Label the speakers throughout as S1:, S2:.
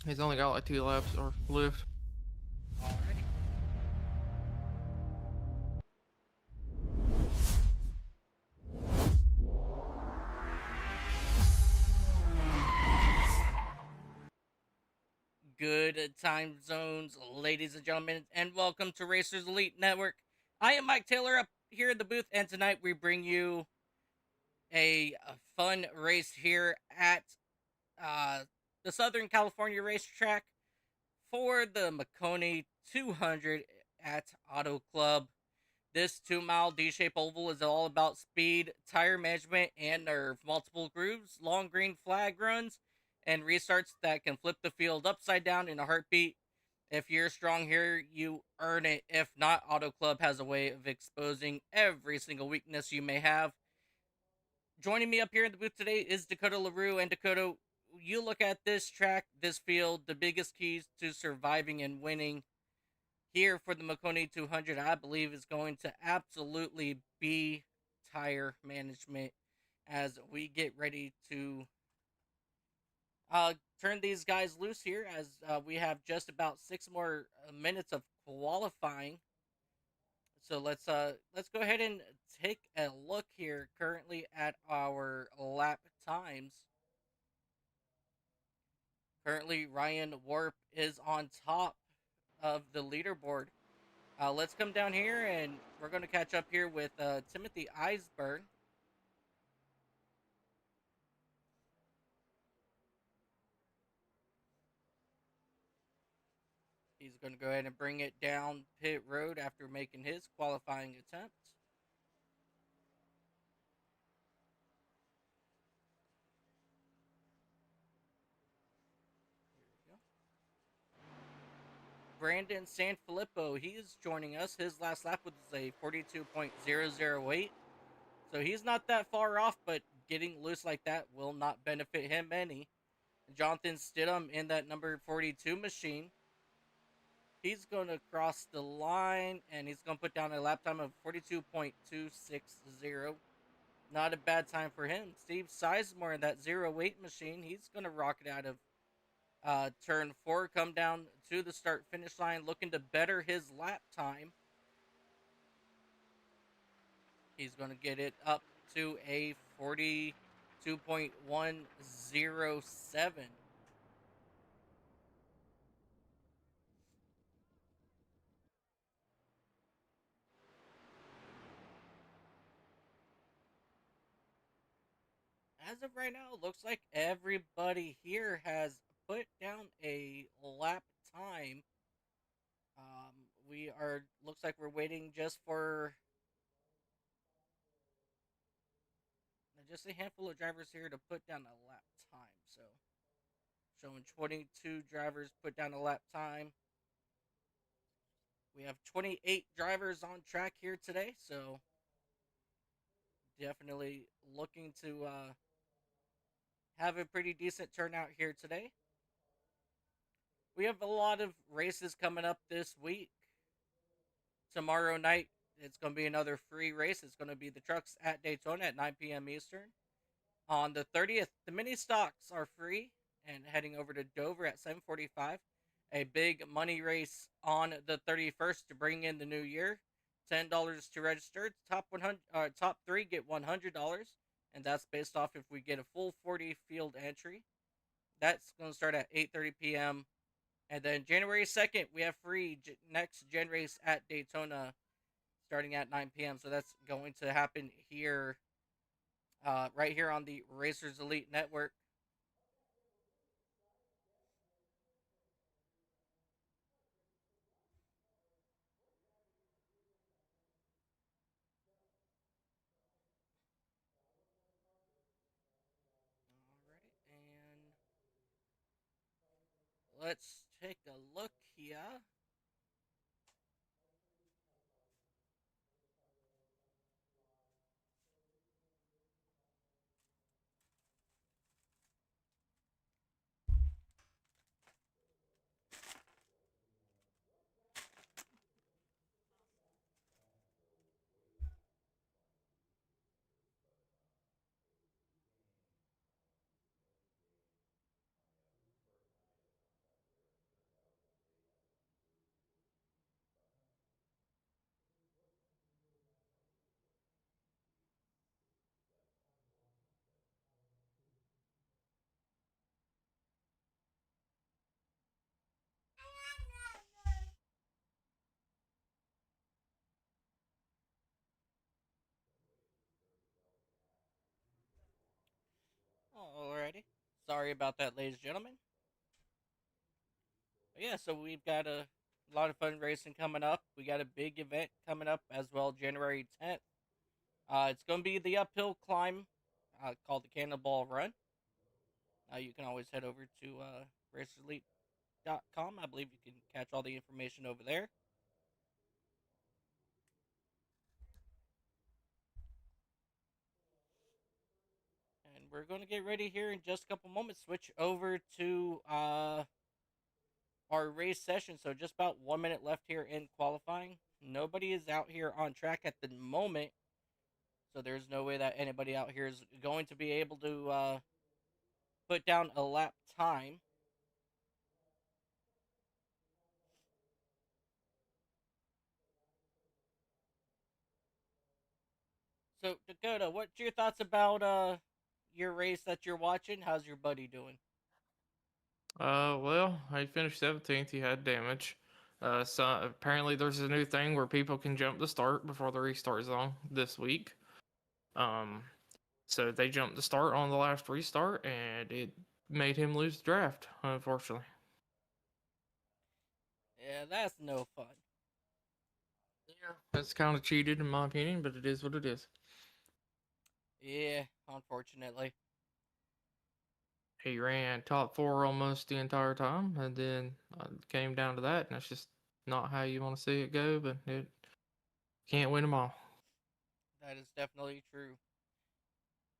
S1: He's only got like 2 laps or left.
S2: Alrighty. Good time zones, ladies and gentlemen, and welcome to Racers Elite Network. I am Mike Taylor up here in the booth, and tonight we bring you a fun race here at uh, the Southern California Racetrack for the Macone 200 at Auto Club. This 2 mile D shaped oval is all about speed, tire management, and nerve. Multiple grooves, long green flag runs, and restarts that can flip the field upside down in a heartbeat. If you're strong here, you earn it. If not, Auto Club has a way of exposing every single weakness you may have. Joining me up here in the booth today is Dakota LaRue. And Dakota, you look at this track, this field, the biggest keys to surviving and winning here for the Macone 200, I believe, is going to absolutely be tire management as we get ready to turn these guys loose here. As we have just about 6 more minutes of qualifying. So let's go ahead and take a look here currently at our lap times. Currently, Ryan Warp is on top of the leaderboard. Let's come down here and we're going to catch up here with Timothy Eisberg. He's going to go ahead and bring it down pit road after making his qualifying attempt. Here we go. Brandon Sanfilippo, he's joining us. His last lap was a 42.008. So he's not that far off, but getting loose like that will not benefit him any. Jonathan Stidham in that number 42 machine. He's going to cross the line and he's going to put down a lap time of 42.260. Not a bad time for him. Steve Sizemore in that 08 machine. He's going to rock it out of turn 4, come down to the start finish line looking to better his lap time. He's going to get it up to a 42.107. As of right now, it looks like everybody here has put down a lap time. We are looks like we're waiting just a handful of drivers here to put down a lap time. So showing 22 drivers put down a lap time. We have 28 drivers on track here today, so definitely looking to have a pretty decent turnout here today. We have a lot of races coming up this week. Tomorrow night, it's going to be another free race. It's going to be the trucks at Daytona at 9 p.m. Eastern. On the 30th, the mini stocks are free and heading over to Dover at 7:45. A big money race on the 31st to bring in the new year. $10 to register. Top 3 get $100, and that's based off if we get a full 40 field entry. That's going to start at 8:30 p.m. And then January 2nd, we have free next gen race at Daytona starting at 9 p.m. So that's going to happen here, right here on the Racers Elite Network. All right, and let's take a look here. Friday. Sorry about that, ladies and gentlemen. But yeah, so we've got a lot of fun racing coming up. We got a big event coming up as well, January 10th. It's going to be the uphill climb called the Cannonball Run. You can always head over to racerselite.com. I believe you can catch all the information over there. And we're going to get ready here in just a couple moments. Switch over to our race session. So just about 1 minute left here in qualifying. Nobody is out here on track at the moment. So there's no way that anybody out here is going to be able to put down a lap time. So Dakota, what's your thoughts about your race that you're watching? How's your buddy doing?
S1: Well, he finished 17th. He had damage. So apparently there's a new thing where people can jump the start before the restart zone this week. Um, so they jumped the start on the last restart, and it made him lose the draft, unfortunately.
S2: Yeah, that's no fun.
S1: Yeah, that's kind of cheated in my opinion, but it is what it is.
S2: Yeah, unfortunately.
S1: He ran top four almost the entire time, and then came down to that, and that's just not how you want to see it go. But it can't win them all.
S2: That is definitely true.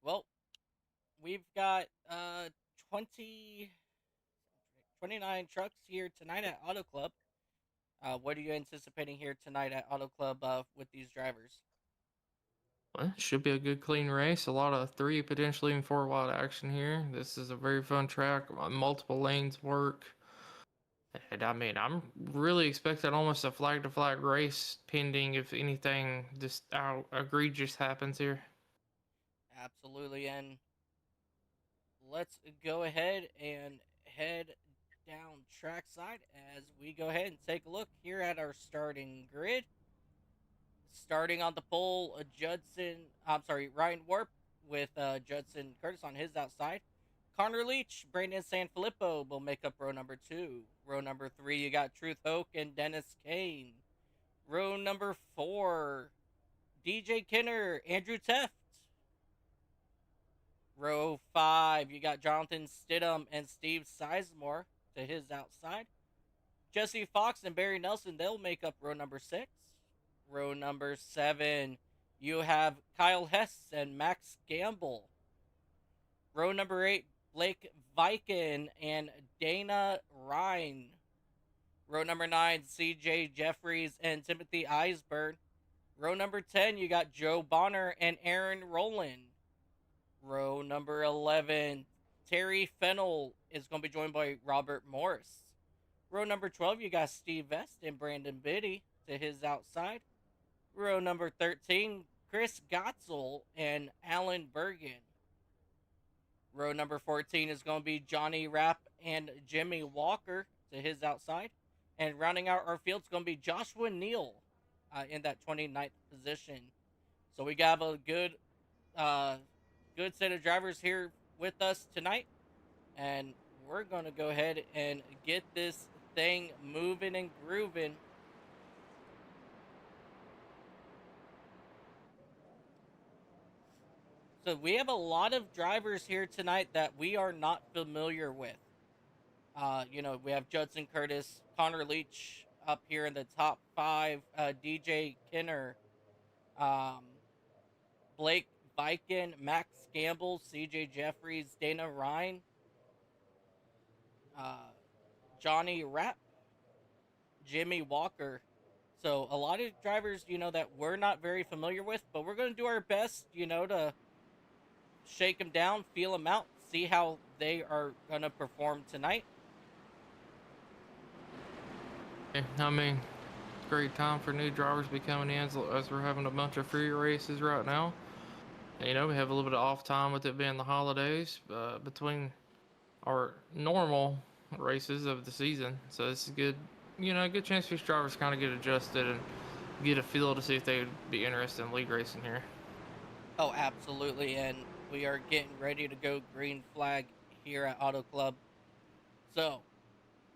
S2: Well, we've got 20 29 trucks here tonight at Auto Club. What are you anticipating here tonight at Auto Club with these drivers?
S1: Well, it should be a good clean race. A lot of three, potentially even four wide action here. This is a very fun track. Multiple lanes work. And I mean, I'm really expecting almost a flag to flag race pending if anything just out egregious happens here.
S2: Absolutely. And let's go ahead and head down trackside as we go ahead and take a look here at our starting grid. Starting on the pole, Ryan Warp with Judson Curtis on his outside. Connor Leach, Brandon Sanfilippo will make up row number 2. Row number 3, you got Truth Hoke and Dennis Kane. Row number 4, DJ Kinner, Andrew Teft. Row 5, you got Jonathan Stidham and Steve Sizemore to his outside. Jesse Fox and Barry Nelson, they'll make up row number 6. Row number 7, you have Kyle Hess and Max Gamble. Row number 8, Blake Viken and Dana Ryan. Row number 9, CJ Jeffries and Timothy Eisberg. Row number 10, you got Joe Bonner and Aaron Rowland. Row number 11, Terry Fennell is going to be joined by Robert Morris. Row number 12, you got Steve Vest and Brandon Biddy to his outside. Row number 13, Chris Gotzel and Alan Bergen. Row number 14 is going to be Johnny Rapp and Jimmy Walker to his outside. And rounding out our field is going to be Joshua Neal in that 29th position. So we got a good set of drivers here with us tonight. And we're going to go ahead and get this thing moving and grooving. So we have a lot of drivers here tonight that we are not familiar with. We have Judson Curtis, Connor Leach up here in the top 5, DJ Kinner, Blake Viken, Max Gamble, CJ Jeffries, Dana Ryan, Johnny Rapp, Jimmy Walker. So a lot of drivers, that we're not very familiar with, but we're going to do our best, to shake them down, feel them out, see how they are going to perform tonight.
S1: I mean, great time for new drivers to be coming in as we're having a bunch of free races right now. We have a little bit of off time with it being the holidays between our normal races of the season. So it's a good, a good chance for these drivers to kind of get adjusted and get a feel to see if they would be interested in league racing here.
S2: Oh, absolutely. And we are getting ready to go green flag here at Auto Club. So,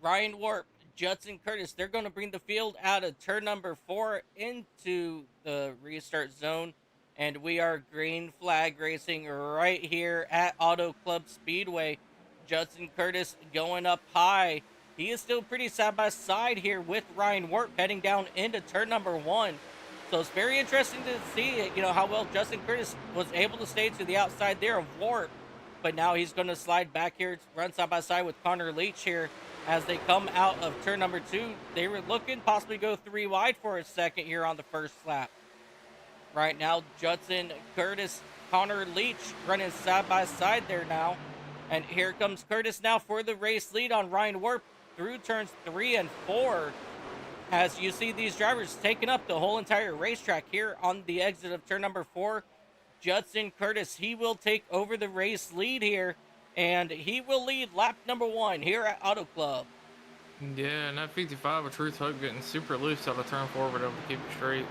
S2: Ryan Warp, Judson Curtis, they're going to bring the field out of turn number 4 into the restart zone. And we are green flag racing right here at Auto Club Speedway. Judson Curtis going up high. He is still pretty side by side here with Ryan Warp heading down into turn number 1. So it's very interesting to see, how well Justin Curtis was able to stay to the outside there of Warp. But now he's going to slide back here, run side by side with Connor Leach here as they come out of turn number 2. They were looking possibly go 3 wide for a second here on the first lap. Right now, Judson Curtis, Connor Leach running side by side there now. And here comes Curtis now for the race lead on Ryan Warp through turns 3 and 4. As you see these drivers taking up the whole entire racetrack here on the exit of turn number 4. Judson Curtis, he will take over the race lead here, and he will lead lap number 1 here at Auto Club.
S1: Yeah, and that 55 with Truth Hook getting super loose out of turn 4, but able to keep it straight.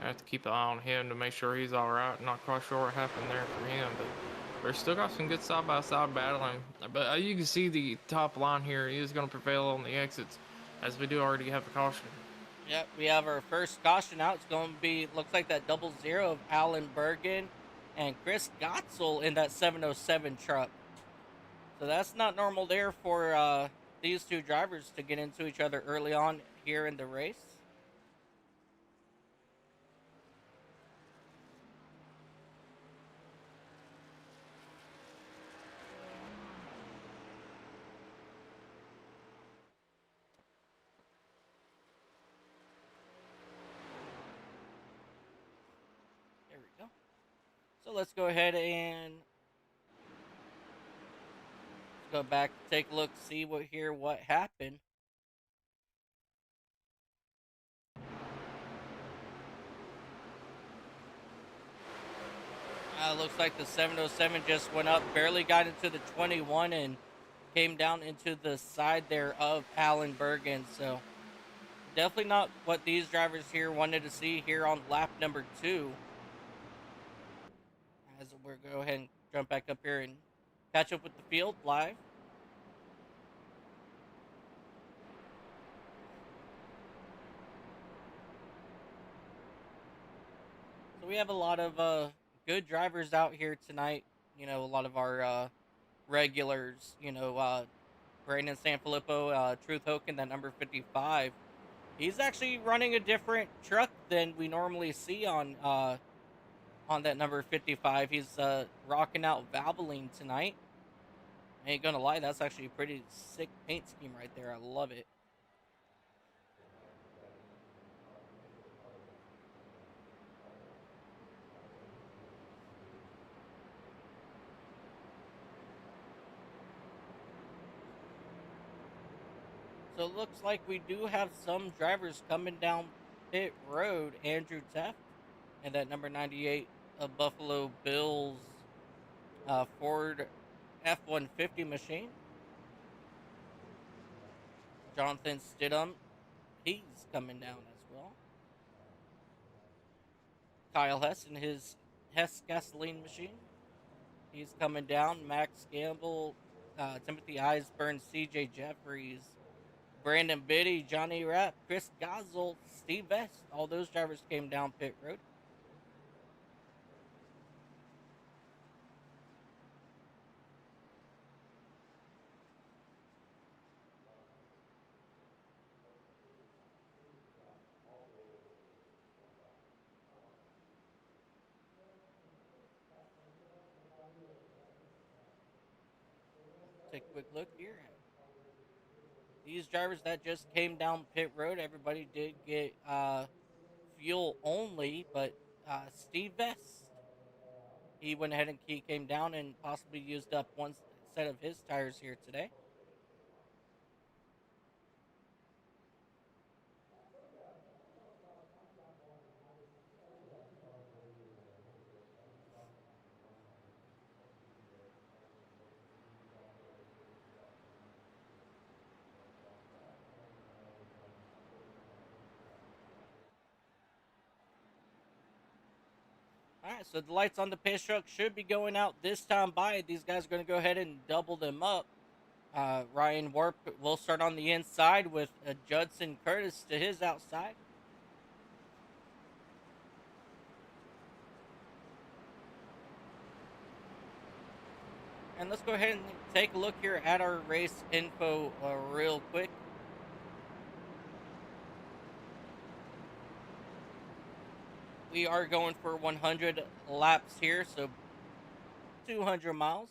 S1: I have to keep an eye on him to make sure he's all right. Not quite sure what happened there for him, but we're still got some good side-by-side battling. But you can see the top line here is going to prevail on the exits, as we do already have a caution.
S2: Yep, we have our first caution out. It's going to be, looks like that 00 of Alan Bergen and Chris Gotzel in that 707 truck. So that's not normal there for these two drivers to get into each other early on here in the race. There we go. So let's go ahead and go back, take a look, see what happened. Looks like the 707 just went up, barely got into the 21 and came down into the side there of Alan Bergen. So definitely not what these drivers here wanted to see here on lap number 2. As we're go ahead and jump back up here and catch up with the field live. So we have a lot of good drivers out here tonight. A lot of our regulars. Brandon Sanfilippo, Truth Hoken, that number 55. He's actually running a different truck than we normally see on that number 55. He's rocking out Valvoline tonight. I ain't gonna lie, that's actually a pretty sick paint scheme right there. I love it. So it looks like we do have some drivers coming down pit road. Andrew Teff and that number 98 of Buffalo Bills Ford F-150 machine. Jonathan Stidham, he's coming down as well. Kyle Hess and his Hess gasoline machine, he's coming down. Max Gamble, Timothy Eisburn, CJ Jeffries, Brandon Biddy, Johnny Rapp, Chris Gosel, Steve Vest. All those drivers came down pit road. Take a quick look here. These drivers that just came down pit road, everybody did get fuel only, but Steve Vest, he went ahead and he came down and possibly used up one set of his tires here today. All right, so the lights on the pace truck should be going out this time by. These guys are going to go ahead and double them up. Ryan Warp will start on the inside with Judson Curtis to his outside. And let's go ahead and take a look here at our race info real quick. We are going for 100 laps here, so 200 miles.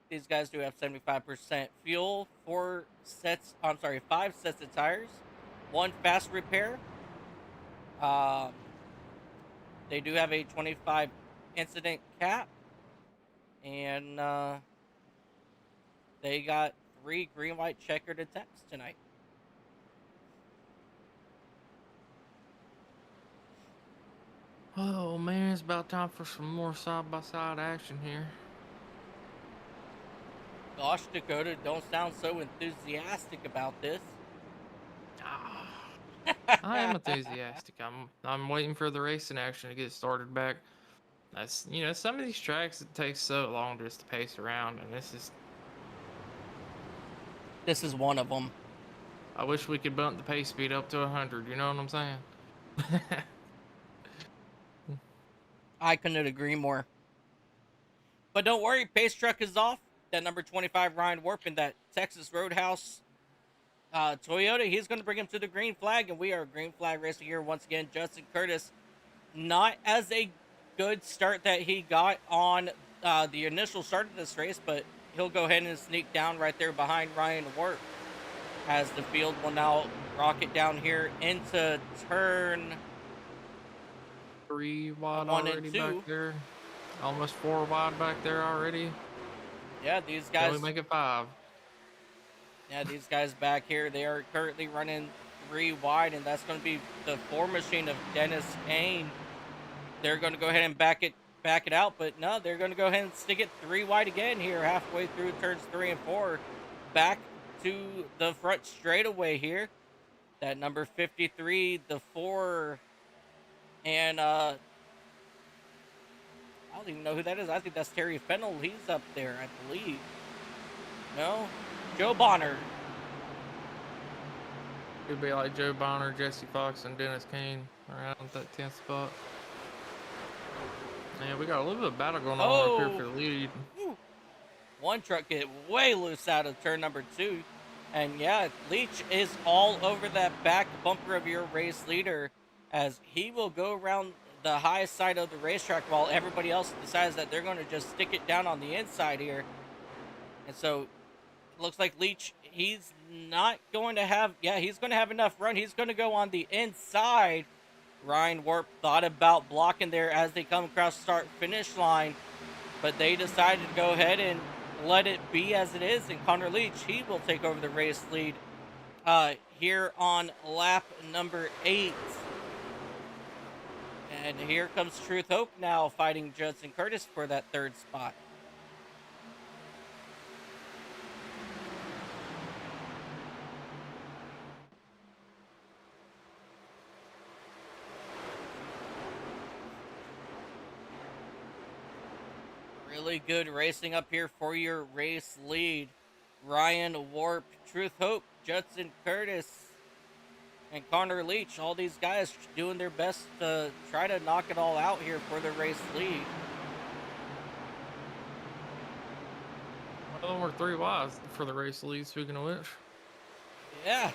S2: These guys do have 75% fuel, 5 sets of tires, 1 fast repair. They do have a 25 incident cap, and they got 3 green-white-checkered attempts tonight.
S1: Oh man, it's about time for some more side-by-side action here.
S2: Gosh, Dakota, don't sound so enthusiastic about this.
S1: I am enthusiastic. I'm waiting for the racing action to get started back. That's some of these tracks it takes so long just to pace around, and
S2: This is one of them.
S1: I wish we could bump the pace speed up to 100. You know what I'm saying?
S2: I couldn't agree more. But don't worry, pace truck is off. That number 25 Ryan Warp in that Texas Roadhouse Toyota, he's going to bring him to the green flag, and we are green flag racing here once again. Justin Curtis, not as a good start that he got on the initial start of this race, but he'll go ahead and sneak down right there behind Ryan Warp as the field will now rocket down here into turn
S1: 3 wide
S2: 1
S1: already
S2: and 2.
S1: back there. Almost 4 wide back there already.
S2: Yeah, these guys.
S1: Can we make it 5?
S2: Yeah, these guys back here, they are currently running 3 wide, and that's going to be the 4 machine of Dennis Kane. They're going to go ahead and back it out, but no, they're going to go ahead and stick it 3 wide again here halfway through turns 3 and 4. Back to the front straightaway here. That number 53, the 4, and I don't even know who that is. I think that's Terry Fennell. He's up there, I believe. No? Joe Bonner.
S1: Could be like Joe Bonner, Jesse Fox, and Dennis Kane around that 10th spot. Yeah, we got a little bit of battle going on up here for the lead.
S2: One truck get way loose out of turn number 2. And yeah, Leach is all over that back bumper of your race leader as he will go around the high side of the racetrack while everybody else decides that they're going to just stick it down on the inside here. And so it looks like Leach, he's not going to have, he's going to have enough run. He's going to go on the inside. Ryan Warp thought about blocking there as they come across the start-finish line, but they decided to go ahead and let it be as it is, and Connor Leach, he will take over the race lead here on lap number 8. And here comes Truth Hope now fighting Judson Curtis for that 3rd spot. Really good racing up here for your race lead. Ryan Warp, Truth Hope, Judson Curtis, and Connor Leach. All these guys doing their best to try to knock it all out here for the race lead.
S1: Well, we're 3 wide for the race lead, speaking of which.
S2: Yeah.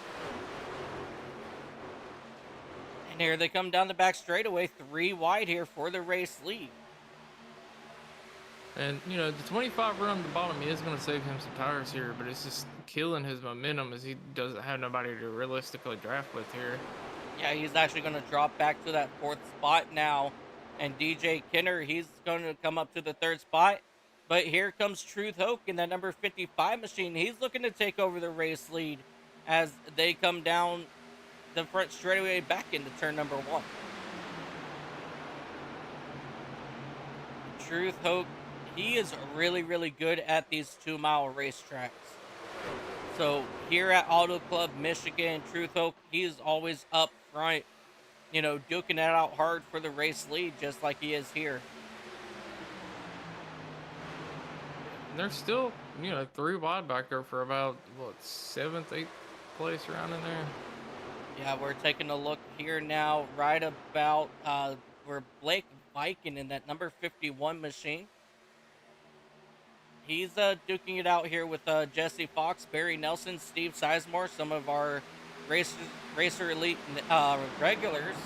S2: And here they come down the back straightaway, 3 wide here for the race lead.
S1: And, the 25 run at the bottom is going to save him some tires here, but it's just killing his momentum as he doesn't have nobody to realistically draft with here.
S2: Yeah, he's actually going to drop back to that 4th spot now. And DJ Kenner, he's going to come up to the 3rd spot. But here comes Truth Hope in that number 55 machine. He's looking to take over the race lead as they come down the front straightaway back into turn number 1. Truth Hope, he is really, really good at these 2-mile racetracks. So here at Auto Club Michigan, Truth Hope, he is always up front, duking it out hard for the race lead, just like he is here.
S1: There's still, 3 wide back there for about, what, 7th, 8th place around in there.
S2: Yeah, we're taking a look here now, right about where Blake Viking in that number 51 machine. He's duking it out here with Jesse Fox, Barry Nelson, Steve Sizemore, some of our racer elite regulars.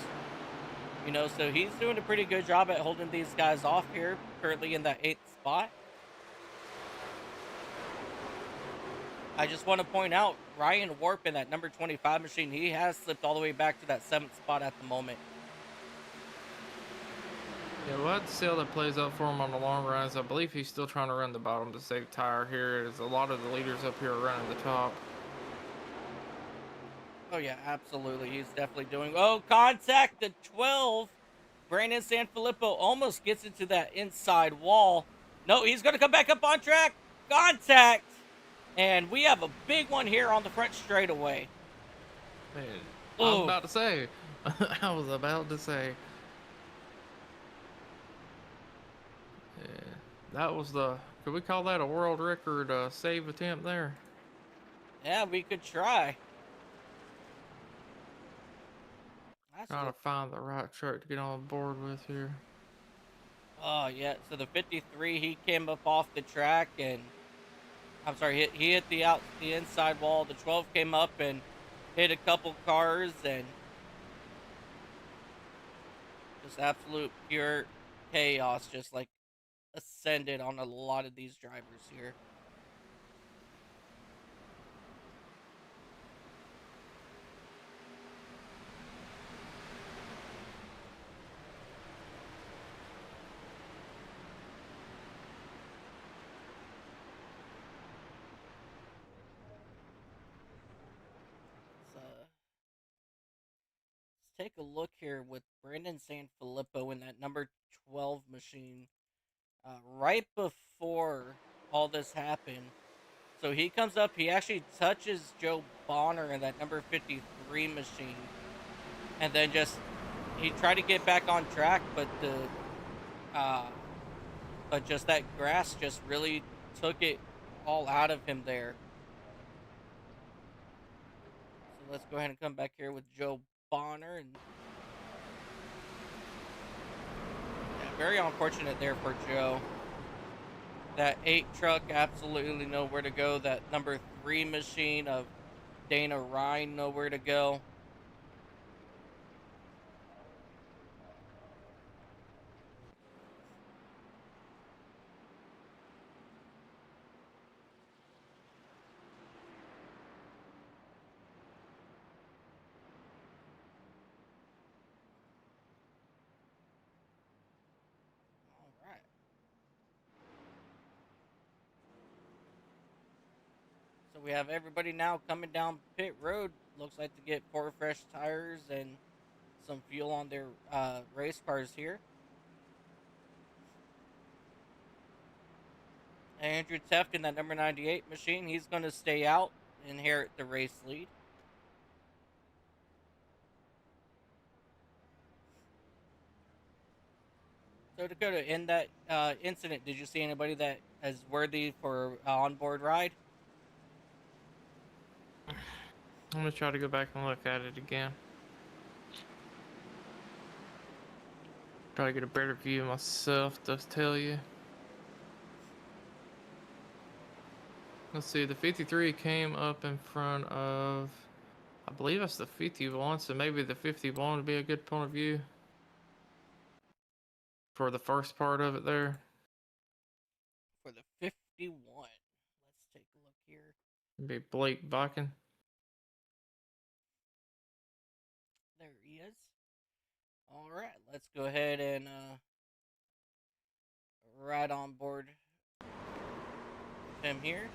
S2: So he's doing a pretty good job at holding these guys off here, currently in that 8th spot. I just want to point out Ryan Warp in that number 25 machine, he has slipped all the way back to that 7th spot at the moment.
S1: Yeah, we'll have to see how that plays out for him on the long runs. I believe he's still trying to run the bottom to save tire here, as a lot of the leaders up here are running the top.
S2: Oh, yeah, absolutely. He's definitely doing... Oh, contact the 12. Brandon Sanfilippo almost gets into that inside wall. No, he's going to come back up on track. Contact. And we have a big one here on the front straightaway.
S1: Man, I was about to say. I was about to say. Yeah, that was could we call that a world record save attempt there?
S2: Yeah, we could try.
S1: Trying to find the right truck to get on board with here.
S2: Oh, yeah. So the 53, he came up off the track and... I'm sorry, he hit the inside wall. The 12 came up and hit a couple cars and... just absolute pure chaos just, like, ascended on a lot of these drivers here. Let's take a look here with Brandon Sanfilippo in that number 12 machine. Right before all this happened. So he comes up, he actually touches Joe Bonner in that number 53 machine. And then he tried to get back on track, but just that grass just really took it all out of him there. So let's go ahead and come back here with Joe Bonner. And yeah, very unfortunate there for Joe. That 8 truck absolutely nowhere to go. That number 3 machine of Dana Ryan nowhere to go. All right. So we have everybody now coming down pit road. Looks like to get 4 fresh tires and some fuel on their race cars here. Andrew Teft in that number 98 machine. He's going to stay out, inherit the race lead. So Dakota, in that incident, did you see anybody that is worthy for onboard ride?
S1: I'm gonna try to go back and look at it again. Try to get a better view myself to tell you. Let's see, the 53 came up in front of, I believe that's the 51, so maybe the 51 would be a good point of view for the first part of it there.
S2: For the 51. Let's take a look here.
S1: It'd be Blake Viking.
S2: There he is. All right, let's go ahead and ride on board him here.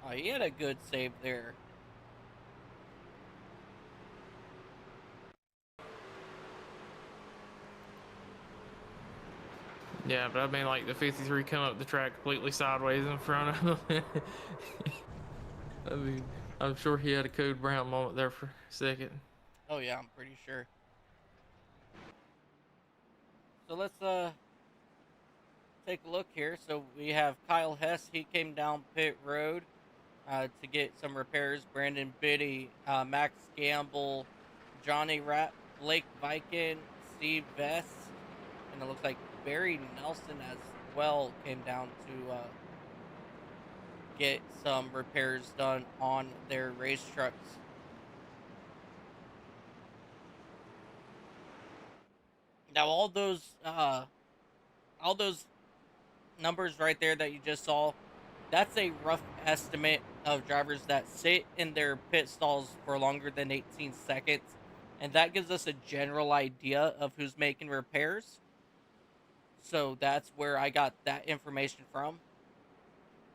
S2: Oh, he had a good save there.
S1: Yeah, but I mean, like, the 53 come up the track completely sideways in front of him. I mean, I'm sure he had a Code Brown moment there for a second.
S2: Oh, yeah, I'm pretty sure. So let's take a look here. So we have Kyle Hess. He came down pit road to get some repairs. Brandon Biddy, Max Gamble, Johnny Rapp, Blake Viken, Steve Vest, and it looks like Barry Nelson as well came down to get some repairs done on their race trucks. Now all those numbers right there that you just saw, that's a rough estimate of drivers that sit in their pit stalls for longer than 18 seconds. And that gives us a general idea of who's making repairs. So that's where I got that information from.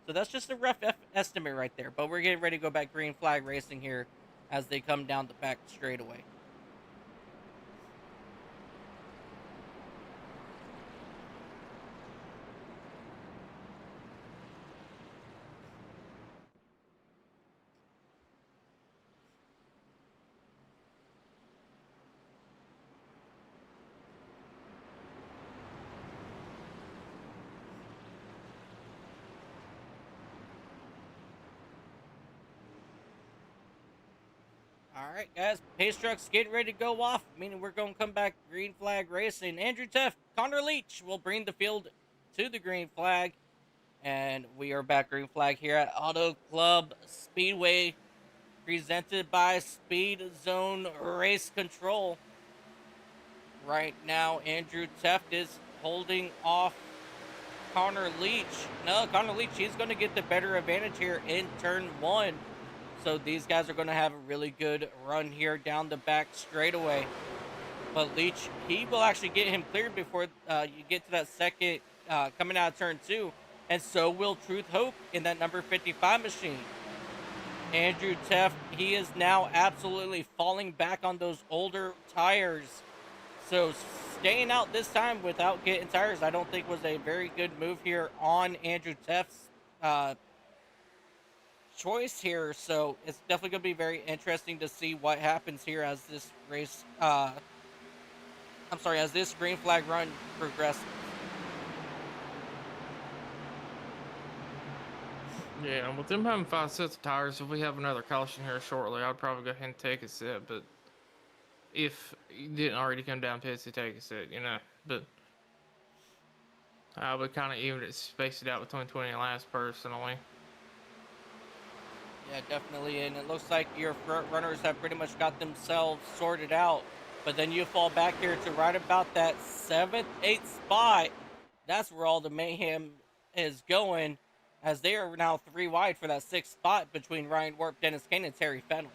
S2: So that's just a rough estimate right there. But we're getting ready to go back green flag racing here as they come down the back straightaway. All right, guys. Pace truck's getting ready to go off, meaning we're going to come back green flag racing. Andrew Tuff, Connor Leach will bring the field to the green flag. And we are back green flag here at Auto Club Speedway, presented by Speed Zone Race Control. Right now, Andrew Teft is holding off Connor Leach. No, Connor Leach, he's going to get the better advantage here in turn one. So these guys are going to have a really good run here down the back straightaway. But Leach, he will actually get him cleared before you get to that second coming out of turn two. And so will Truth Hope in that number 55 machine. Andrew Teff, he is now absolutely falling back on those older tires. So staying out this time without getting tires, I don't think was a very good move here on Andrew Teff's choice here. So it's definitely going to be very interesting to see what happens here as this race, as this green flag run progresses.
S1: Yeah, with them having 5 sets of tires, if we have another caution here shortly, I'd probably go ahead and take a set. But if you didn't already come down pits to take a set, But I would kind of even it, space it out between 20 and last personally.
S2: Yeah, definitely. And it looks like your front runners have pretty much got themselves sorted out. But then you fall back here to right about that 7th, 8th spot. That's where all the mayhem is going, as they are now 3 wide for that 6th spot between Ryan Warp, Dennis Kane, and Terry Fennell.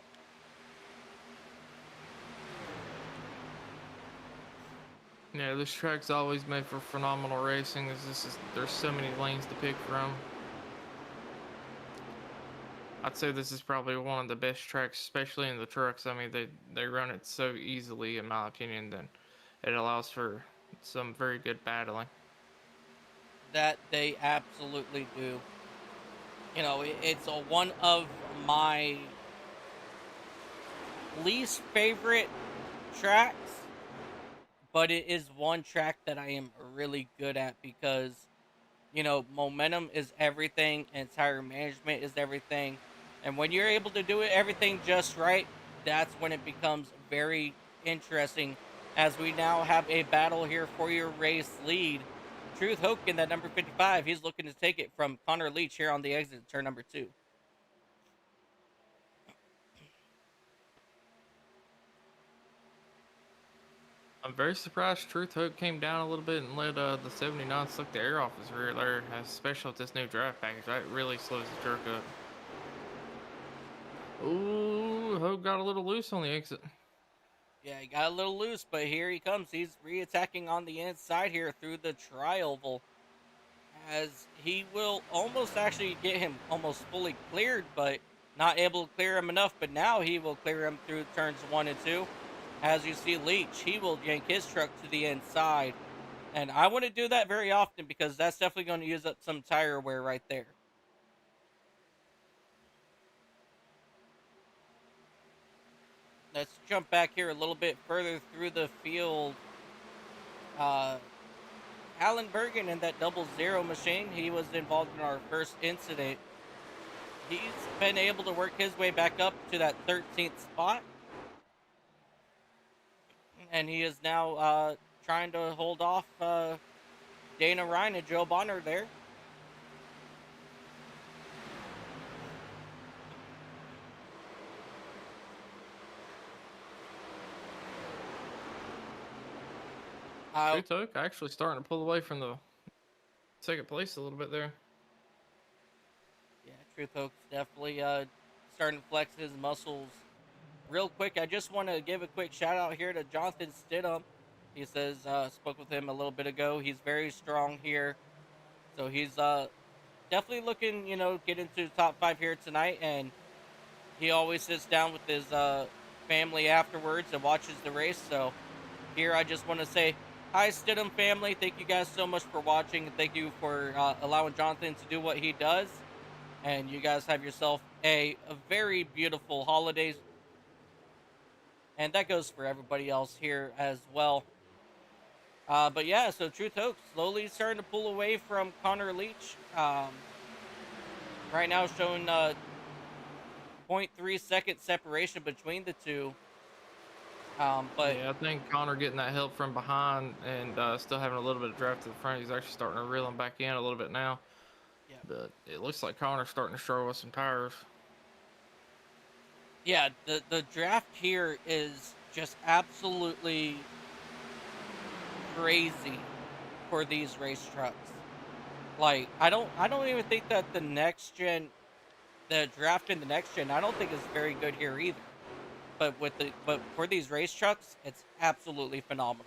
S1: Yeah, this track's always made for phenomenal racing. There's so many lanes to pick from. I'd say this is probably one of the best tracks, especially in the trucks. I mean, they run it so easily, in my opinion, that it allows for some very good battling.
S2: That they absolutely do. It's one of my least favorite tracks, but it is one track that I am really good at because, momentum is everything and tire management is everything. And when you're able to do everything just right, that's when it becomes very interesting, as we now have a battle here for your race lead. Truth Hoke in that number 55, he's looking to take it from Connor Leach here on the exit turn number 2.
S1: I'm very surprised Truth Hope came down a little bit and let the 79 suck the air off his rear there, especially with this new draft package. That really slows the jerk up. Ooh, Hope got a little loose on the exit.
S2: Yeah, he got a little loose, but here he comes. He's re-attacking on the inside here through the tri-oval, as he will almost actually get him almost fully cleared, but not able to clear him enough. But now he will clear him through turns 1 and 2. As you see, Leach, he will yank his truck to the inside. And I wouldn't do that very often because that's definitely going to use up some tire wear right there. Let's jump back here a little bit further through the field. Alan Bergen in that double zero machine. He was involved in our first incident. He's been able to work his way back up to that 13th spot, and he is now trying to hold off Dana Ryan and Joe Bonner there.
S1: Truth Oak actually starting to pull away from the second place a little bit there.
S2: Yeah, Truth Oak's definitely starting to flex his muscles. Real quick, I just want to give a quick shout out here to Jonathan Stidham. He says, spoke with him a little bit ago. He's very strong here. So he's definitely looking, get into the top five here tonight. And he always sits down with his family afterwards and watches the race. So here I just want to say, hi, Stidham family. Thank you guys so much for watching. And thank you for allowing Jonathan to do what he does. And you guys have yourself a very beautiful holidays. And that goes for everybody else here as well. But yeah, so Truth Oak slowly starting to pull away from Connor Leach. Right now showing 0.3 second separation between the two. But
S1: yeah, I think Connor getting that help from behind and still having a little bit of draft to the front. He's actually starting to reel him back in a little bit now.
S2: yeah,
S1: But it looks like Connor's starting to struggle with some tires.
S2: yeah, the draft here is just absolutely crazy for these race trucks. Like I don't even think that the draft in the next gen, I don't think is very good here either. But for these race trucks, it's absolutely phenomenal.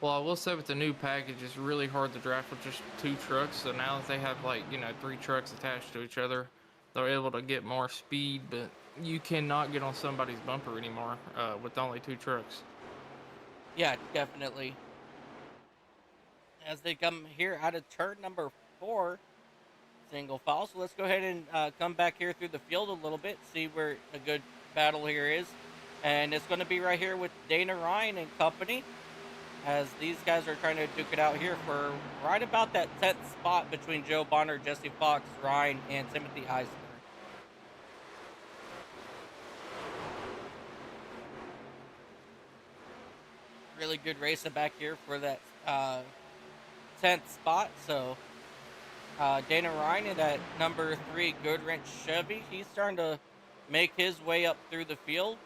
S1: Well, I will say with the new package, it's really hard to draft with just two trucks. So now that they have like, three trucks attached to each other, they're able to get more speed, but you cannot get on somebody's bumper anymore with only two trucks.
S2: Yeah, definitely. As they come here out of turn number 4, single file. So let's go ahead and come back here through the field a little bit, see where a good battle here is. And it's going to be right here with Dana Ryan and company, as these guys are trying to duke it out here for right about that 10th spot between Joe Bonner, Jesse Fox, Ryan, and Timothy Eisner. Really good racing back here for that 10th spot. So Dana Ryan in that number 3 Goodwrench Chevy, he's starting to make his way up through the field.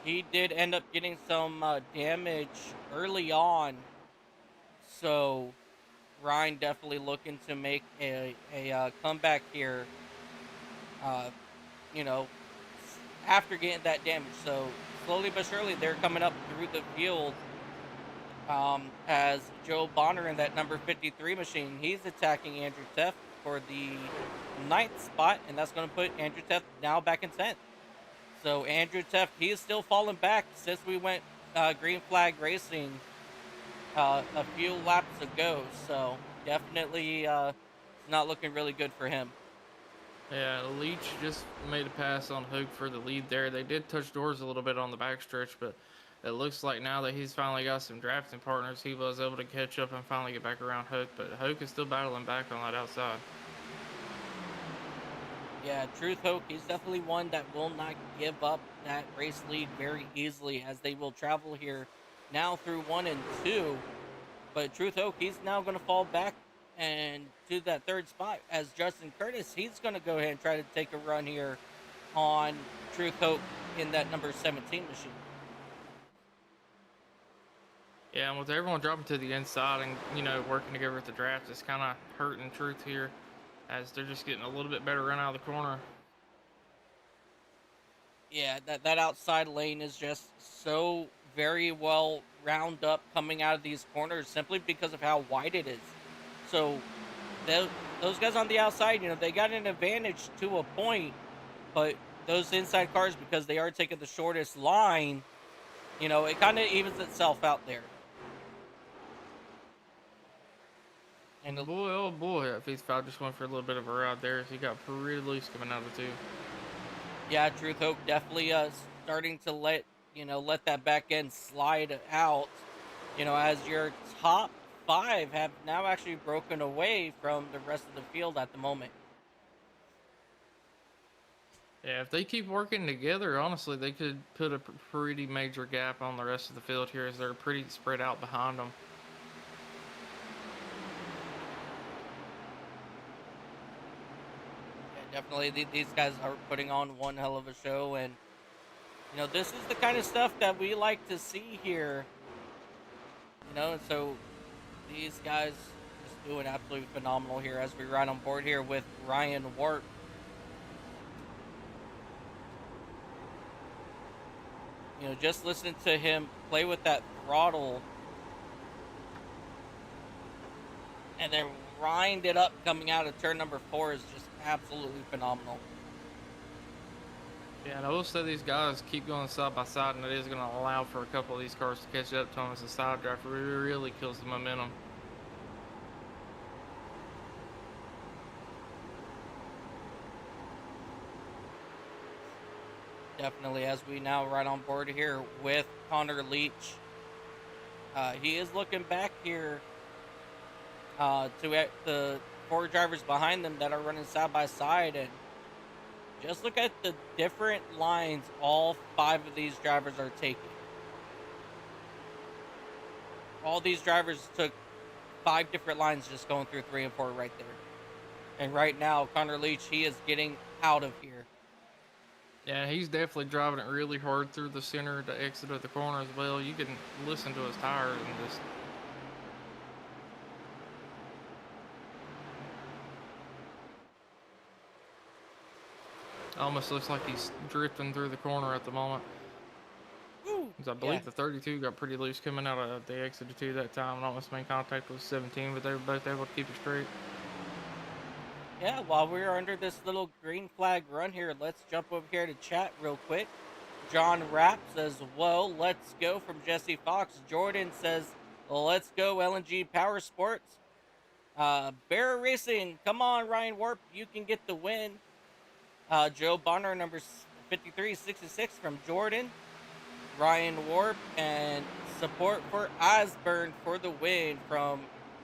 S2: He did end up getting some damage early on, so Ryan definitely looking to make a comeback here. Uh, you know, after getting that damage, so slowly but surely they're coming up through the field. As Joe Bonner in that number 53 machine, he's attacking Andrew Teff for the 9th spot, and that's going to put Andrew Teff now back in 10th. So Andrew Teff, he is still falling back since we went green flag racing a few laps ago. So definitely it's not looking really good for him.
S1: Yeah, Leach just made a pass on Hook for the lead there. They did touch doors a little bit on the backstretch, but it looks like now that he's finally got some drafting partners, he was able to catch up and finally get back around Hook. But Hook is still battling back on that outside.
S2: Yeah, Truth Hoke, he's definitely one that will not give up that race lead very easily, as they will travel here now through 1 and 2. But Truth Hoke, he's now going to fall back and to that 3rd spot, as Justin Curtis, he's going to go ahead and try to take a run here on Truth Hoke in that number 17 machine.
S1: Yeah, and with everyone dropping to the inside and, working together with the draft, it's kind of hurting Truth here as they're just getting a little bit better run out of the corner.
S2: Yeah, that outside lane is just so very well round up coming out of these corners simply because of how wide it is. So those guys on the outside, they got an advantage to a point, but those inside cars, because they are taking the shortest line, it kind of evens itself out there. And
S1: Boy, oh boy, that V5 just went for a little bit of a ride there. He got pretty loose coming out of the two.
S2: yeah, Truth Hope definitely starting to let that back end slide out. as your top five have now actually broken away from the rest of the field at the moment.
S1: Yeah, if they keep working together, honestly, they could put a pretty major gap on the rest of the field here as they're pretty spread out behind them.
S2: Yeah, definitely. These guys are putting on one hell of a show, and this is the kind of stuff that we like to see here. And so these guys just doing absolutely phenomenal here as we ride on board here with Ryan Warp. Just listen to him play with that throttle and then grind it up coming out of turn number 4 is just absolutely phenomenal.
S1: Yeah, and I will say these guys keep going side by side, and it is going to allow for a couple of these cars to catch up to them as the side drive really kills the momentum.
S2: Definitely, as we now ride on board here with Connor Leach. He is looking back here to the 4 drivers behind them that are running side by side, and just look at the different lines all 5 of these drivers are taking. All these drivers took 5 different lines just going through 3 and 4 right there. And right now, Connor Leach, he is getting out of here.
S1: Yeah, he's definitely driving it really hard through the center to exit of the corner as well. You can listen to his tires and just almost looks like he's drifting through the corner at the moment.
S2: Woo!
S1: I
S2: Yeah.
S1: believe the 32 got pretty loose coming out of the exit of 2 that time, and almost made contact with 17, but they were both able to keep it straight.
S2: Yeah, while we're under this little green flag run here, let's jump over here to chat real quick. John Rapp says, well, let's go from Jesse Fox. Jordan says, let's go LNG Power Sports. Bear Racing, come on, Ryan Warp, you can get the win. Joe Bonner, number 5366 from Jordan. Ryan Warp, and support for Osborne for the win from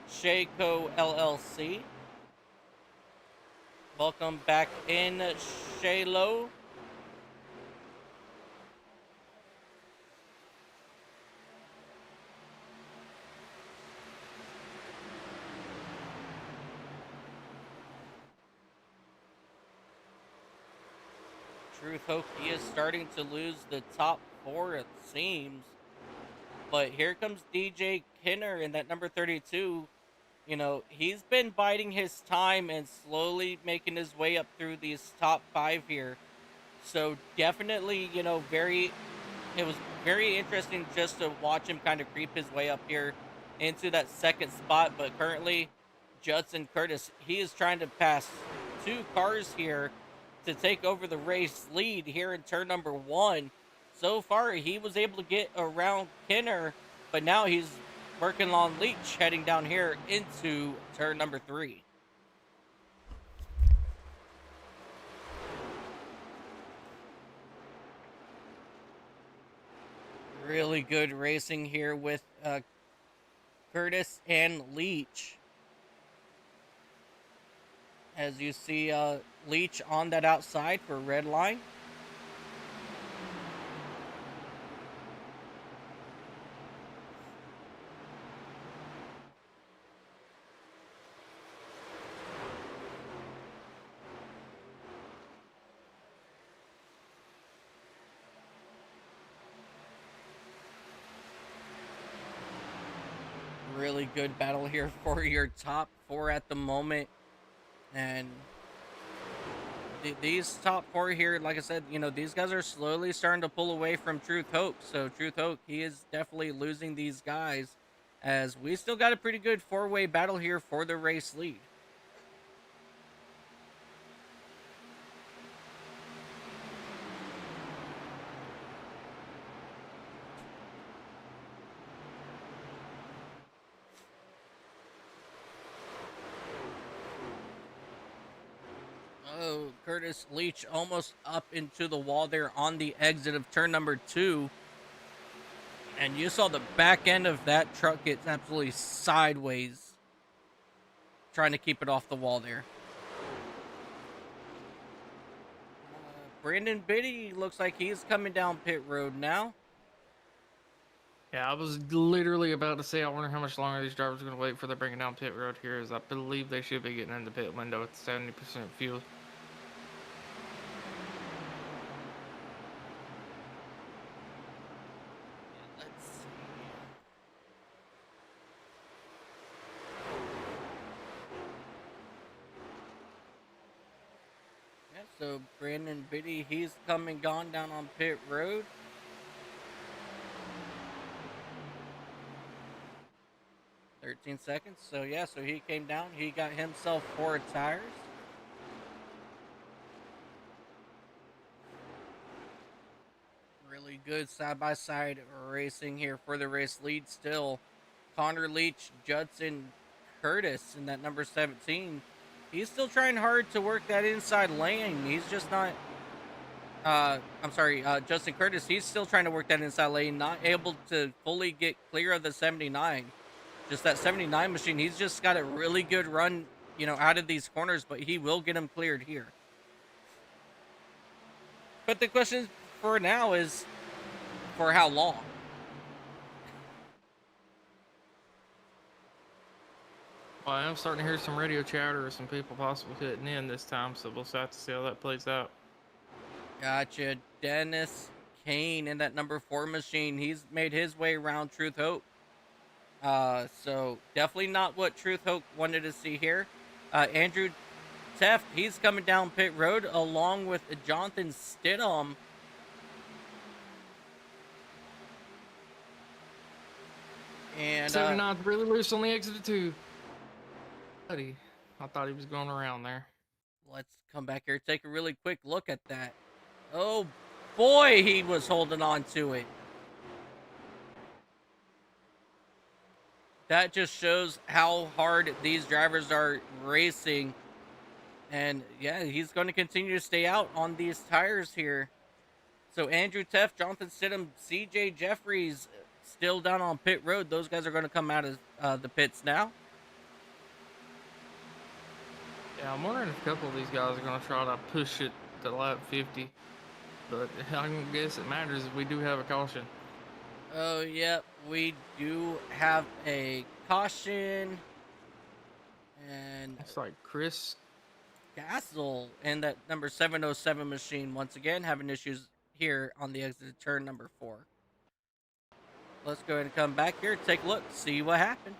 S2: Shayco LLC. Welcome back in, Shaylo. Truth Hope, he is starting to lose the top 4, it seems. But here comes DJ Kinner in that number 32. He's been biding his time and slowly making his way up through these top 5 here. So definitely, it was very interesting just to watch him kind of creep his way up here into that second spot. But currently, Judson Curtis, he is trying to pass 2 cars here to take over the race lead here in turn number 1. So far, he was able to get around Kinner, but now he's working on Leach heading down here into turn number 3. Really good racing here with Curtis and Leach. As you see Leach on that outside for red line. Really good battle here for your top 4 at the moment. And these top 4 here, like I said, these guys are slowly starting to pull away from Truth Hope. So Truth Hope, he is definitely losing these guys, as we still got a pretty good 4-way battle here for the race lead. Oh, Curtis Leach almost up into the wall there on the exit of turn number 2. And you saw the back end of that truck get absolutely sideways, trying to keep it off the wall there. Brandon Biddy looks like he's coming down pit road now.
S1: Yeah, I was literally about to say, I wonder how much longer these drivers are going to wait for they're bringing down pit road here, as I believe they should be getting in the pit window at 70% fuel.
S2: Let's see. Yeah, so Brandon Biddy, he's come and gone down on pit road. 13 seconds. So yeah, so he came down. He got himself 4 tires. Really good side-by-side racing here for the race lead still. Connor Leach, Judson Curtis in that number 17. He's still trying hard to work that inside lane. He's just not Justin Curtis, he's still trying to work that inside lane, not able to fully get clear of the 79. Just that 79 machine, he's just got a really good run, out of these corners, but he will get him cleared here. But the question for now is, for how long?
S1: Well, I'm starting to hear some radio chatter or some people possibly hitting in this time, so we'll have to see how that plays out.
S2: Gotcha. Dennis Kane in that number 4 machine. He's made his way around Truth Hope. So definitely not what Truth Hope wanted to see here. Andrew Teft, he's coming down pit road along with Jonathan Stidham. And
S1: 79's really loose on the exit of 2. Buddy, I thought he was going around there.
S2: Let's come back here, take a really quick look at that. Oh boy, he was holding on to it. That just shows how hard these drivers are racing. And yeah, he's going to continue to stay out on these tires here. So Andrew Teff, Jonathan Stidham, CJ Jeffries still down on pit road. Those guys are going to come out of the pits now.
S1: Yeah, I'm wondering if a couple of these guys are going to try to push it to lap 50. But I guess it matters if we do have a caution.
S2: Oh, yep, we do have a caution. And
S1: it's like Chris
S2: Castle and that number 707 machine once again having issues here on the exit of turn number 4. Let's go ahead and come back here, take a look, see what happened.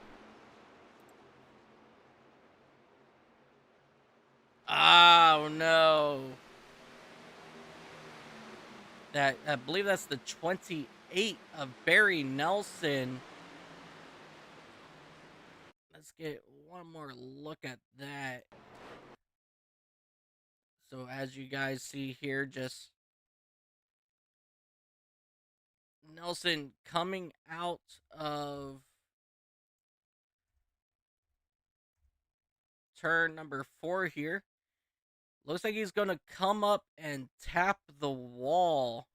S2: Oh no. That, I believe that's the 28 of Barry Nelson. Let's get one more look at that. So as you guys see here, just Nelson coming out of turn number 4 here. Looks like he's going to come up and tap the wall.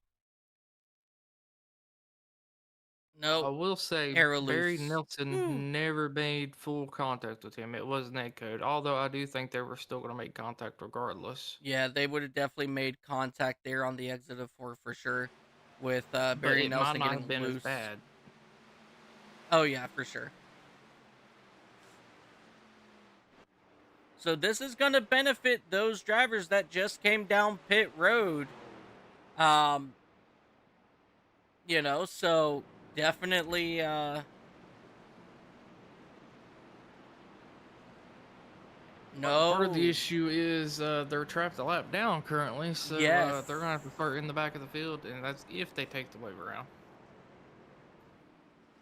S2: No,
S1: I will say Barry Nelson never made full contact with him. It was net code, although I do think they were still going to make contact regardless.
S2: Yeah, they would have definitely made contact there on the exit of 4 for sure, with Barry Nelson
S1: might not
S2: getting
S1: have been
S2: loose.
S1: as bad.
S2: Oh yeah, for sure. So this is going to benefit those drivers that just came down pit road. So definitely no.
S1: Part of the issue is they're trapped a lap down currently, so
S2: yes.
S1: They're going to have to start in the back of the field, and that's if they take the wave around.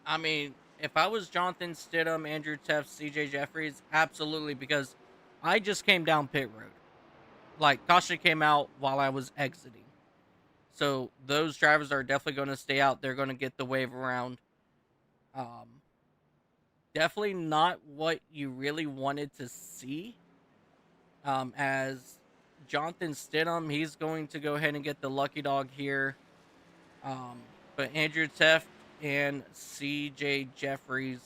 S2: I mean, if I was Jonathan Stidham, Andrew Teff, CJ Jeffries, absolutely, because I just came down pit road. Like, caution came out while I was exiting. So those drivers are definitely going to stay out. They're going to get the wave around. Definitely not what you really wanted to see. As Jonathan Stidham, he's going to go ahead and get the lucky dog here. But Andrew Teff, and CJ Jeffries.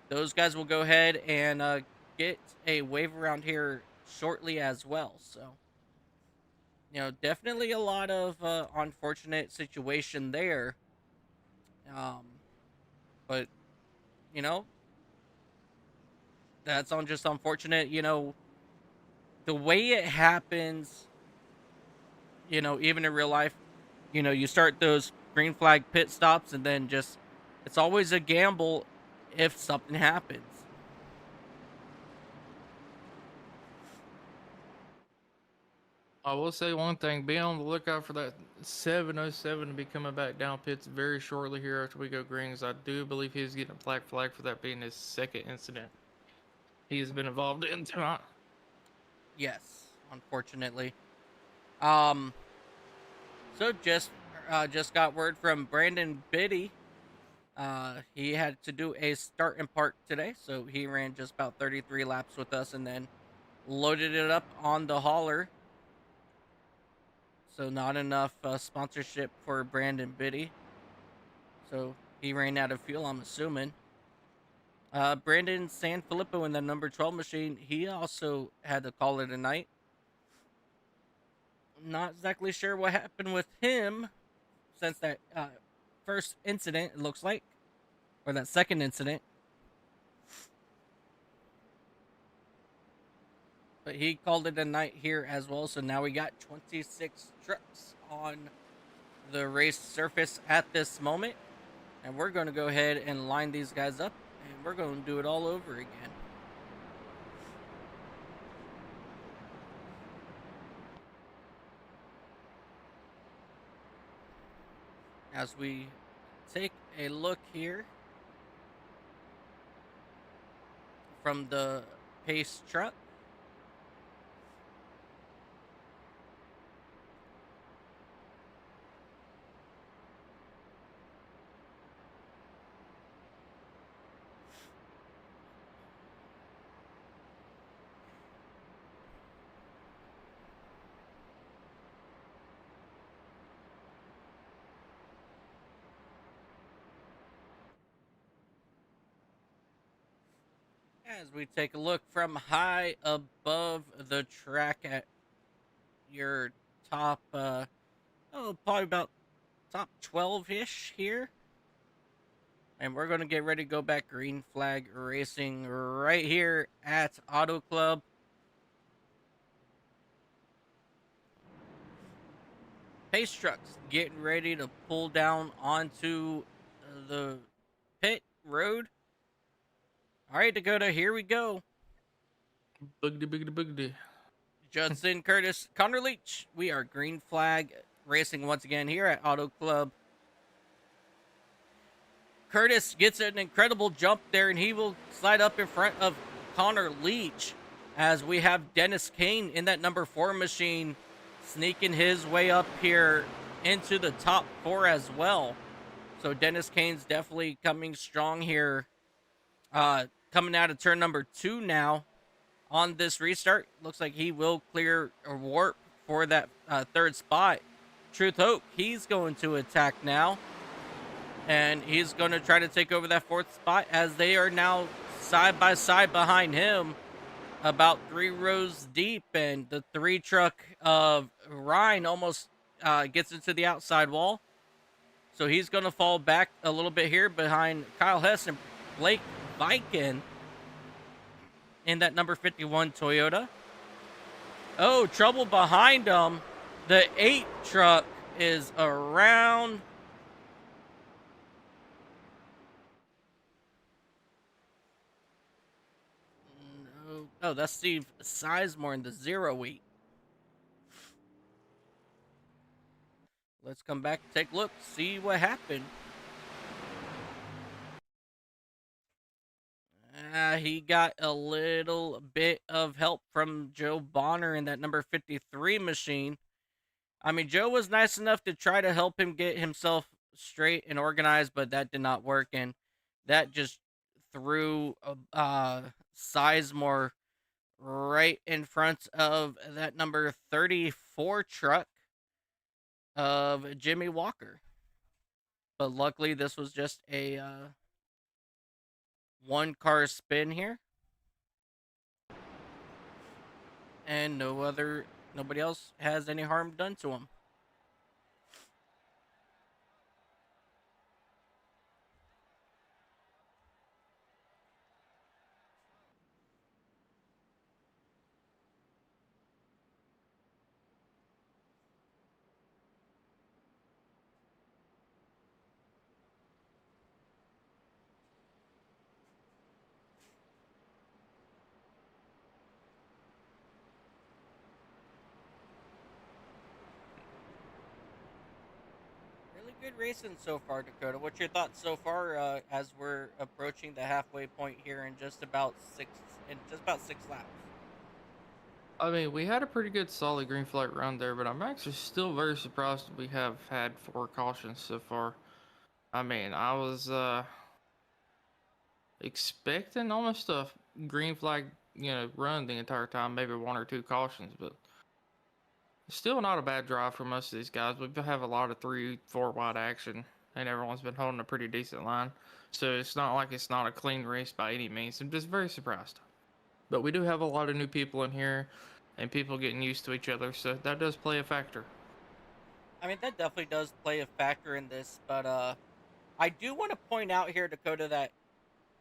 S2: Those guys will go ahead and get a wave around here shortly as well. So, definitely a lot of unfortunate situation there. Um, but you know, that's on just unfortunate. The way it happens. Even in real life, you start those green flag pit stops, and then just it's always a gamble if something happens.
S1: I will say one thing: be on the lookout for that 707 to be coming back down pits very shortly here after we go green. Because I do believe he's getting a black flag for that being his second incident he has been involved in tonight.
S2: Yes, unfortunately. Um, so just got word from Brandon Biddy. He had to do a start in park today, so he ran just about 33 laps with us, and then loaded it up on the hauler. So not enough sponsorship for Brandon Biddy. So he ran out of fuel, I'm assuming. Brandon Sanfilippo in the number 12 machine, he also had to call it a night. Not exactly sure what happened with him since that first incident, it looks like, or that second incident. But he called it a night here as well. So now we got 26 trucks on the race surface at this moment. And we're going to go ahead and line these guys up, and we're going to do it all over again. As we take a look here from the pace truck. As we take a look from high above the track at your top, probably about top 12-ish here. And we're going to get ready to go back green flag racing right here at Auto Club. Pace trucks getting ready to pull down onto the pit road. All right, Dakota, here we go.
S1: Boogity, boogity, boogity.
S2: Judson Curtis, Connor Leach. We are green flag racing once again here at Auto Club. Curtis gets an incredible jump there, and he will slide up in front of Connor Leach as we have Dennis Kane in that number 4 machine sneaking his way up here into the top 4 as well. So Dennis Kane's definitely coming strong here. Coming out of turn number 2 now on this restart. Looks like he will clear a warp for that third spot. Truth Hope, he's going to attack now. And he's going to try to take over that 4th spot as they are now side by side behind him, about 3 rows deep. And the 3 truck of Ryan almost gets into the outside wall. So he's going to fall back a little bit here behind Kyle Hess and Blake Viken in that number 51 Toyota. Oh, trouble behind them. The 8 truck is around. No. Oh, that's Steve Sizemore in the 08. Let's come back and take a look, see what happened. He got a little bit of help from Joe Bonner in that number 53 machine. I mean, Joe was nice enough to try to help him get himself straight and organized, but that did not work, and that just threw Sizemore right in front of that number 34 truck of Jimmy Walker. but luckily this was just a one car spin here, and nobody else has any harm done to him. Really good racing so far, Dakota. What's your thoughts so far as we're approaching the halfway point here in just about 6 laps?
S1: I mean, we had a pretty good solid green flag run there, but I'm actually still very surprised we have had 4 cautions so far. I mean, I was expecting almost a green flag, run the entire time, maybe 1 or 2 cautions, but still not a bad drive for most of these guys. We have a lot of 3, 4 wide action, and everyone's been holding a pretty decent line. So it's not like it's not a clean race by any means. I'm just very surprised. But we do have a lot of new people in here, and people getting used to each other, so that does play a factor.
S2: I mean, that definitely does play a factor in this, but I do want to point out here, Dakota, that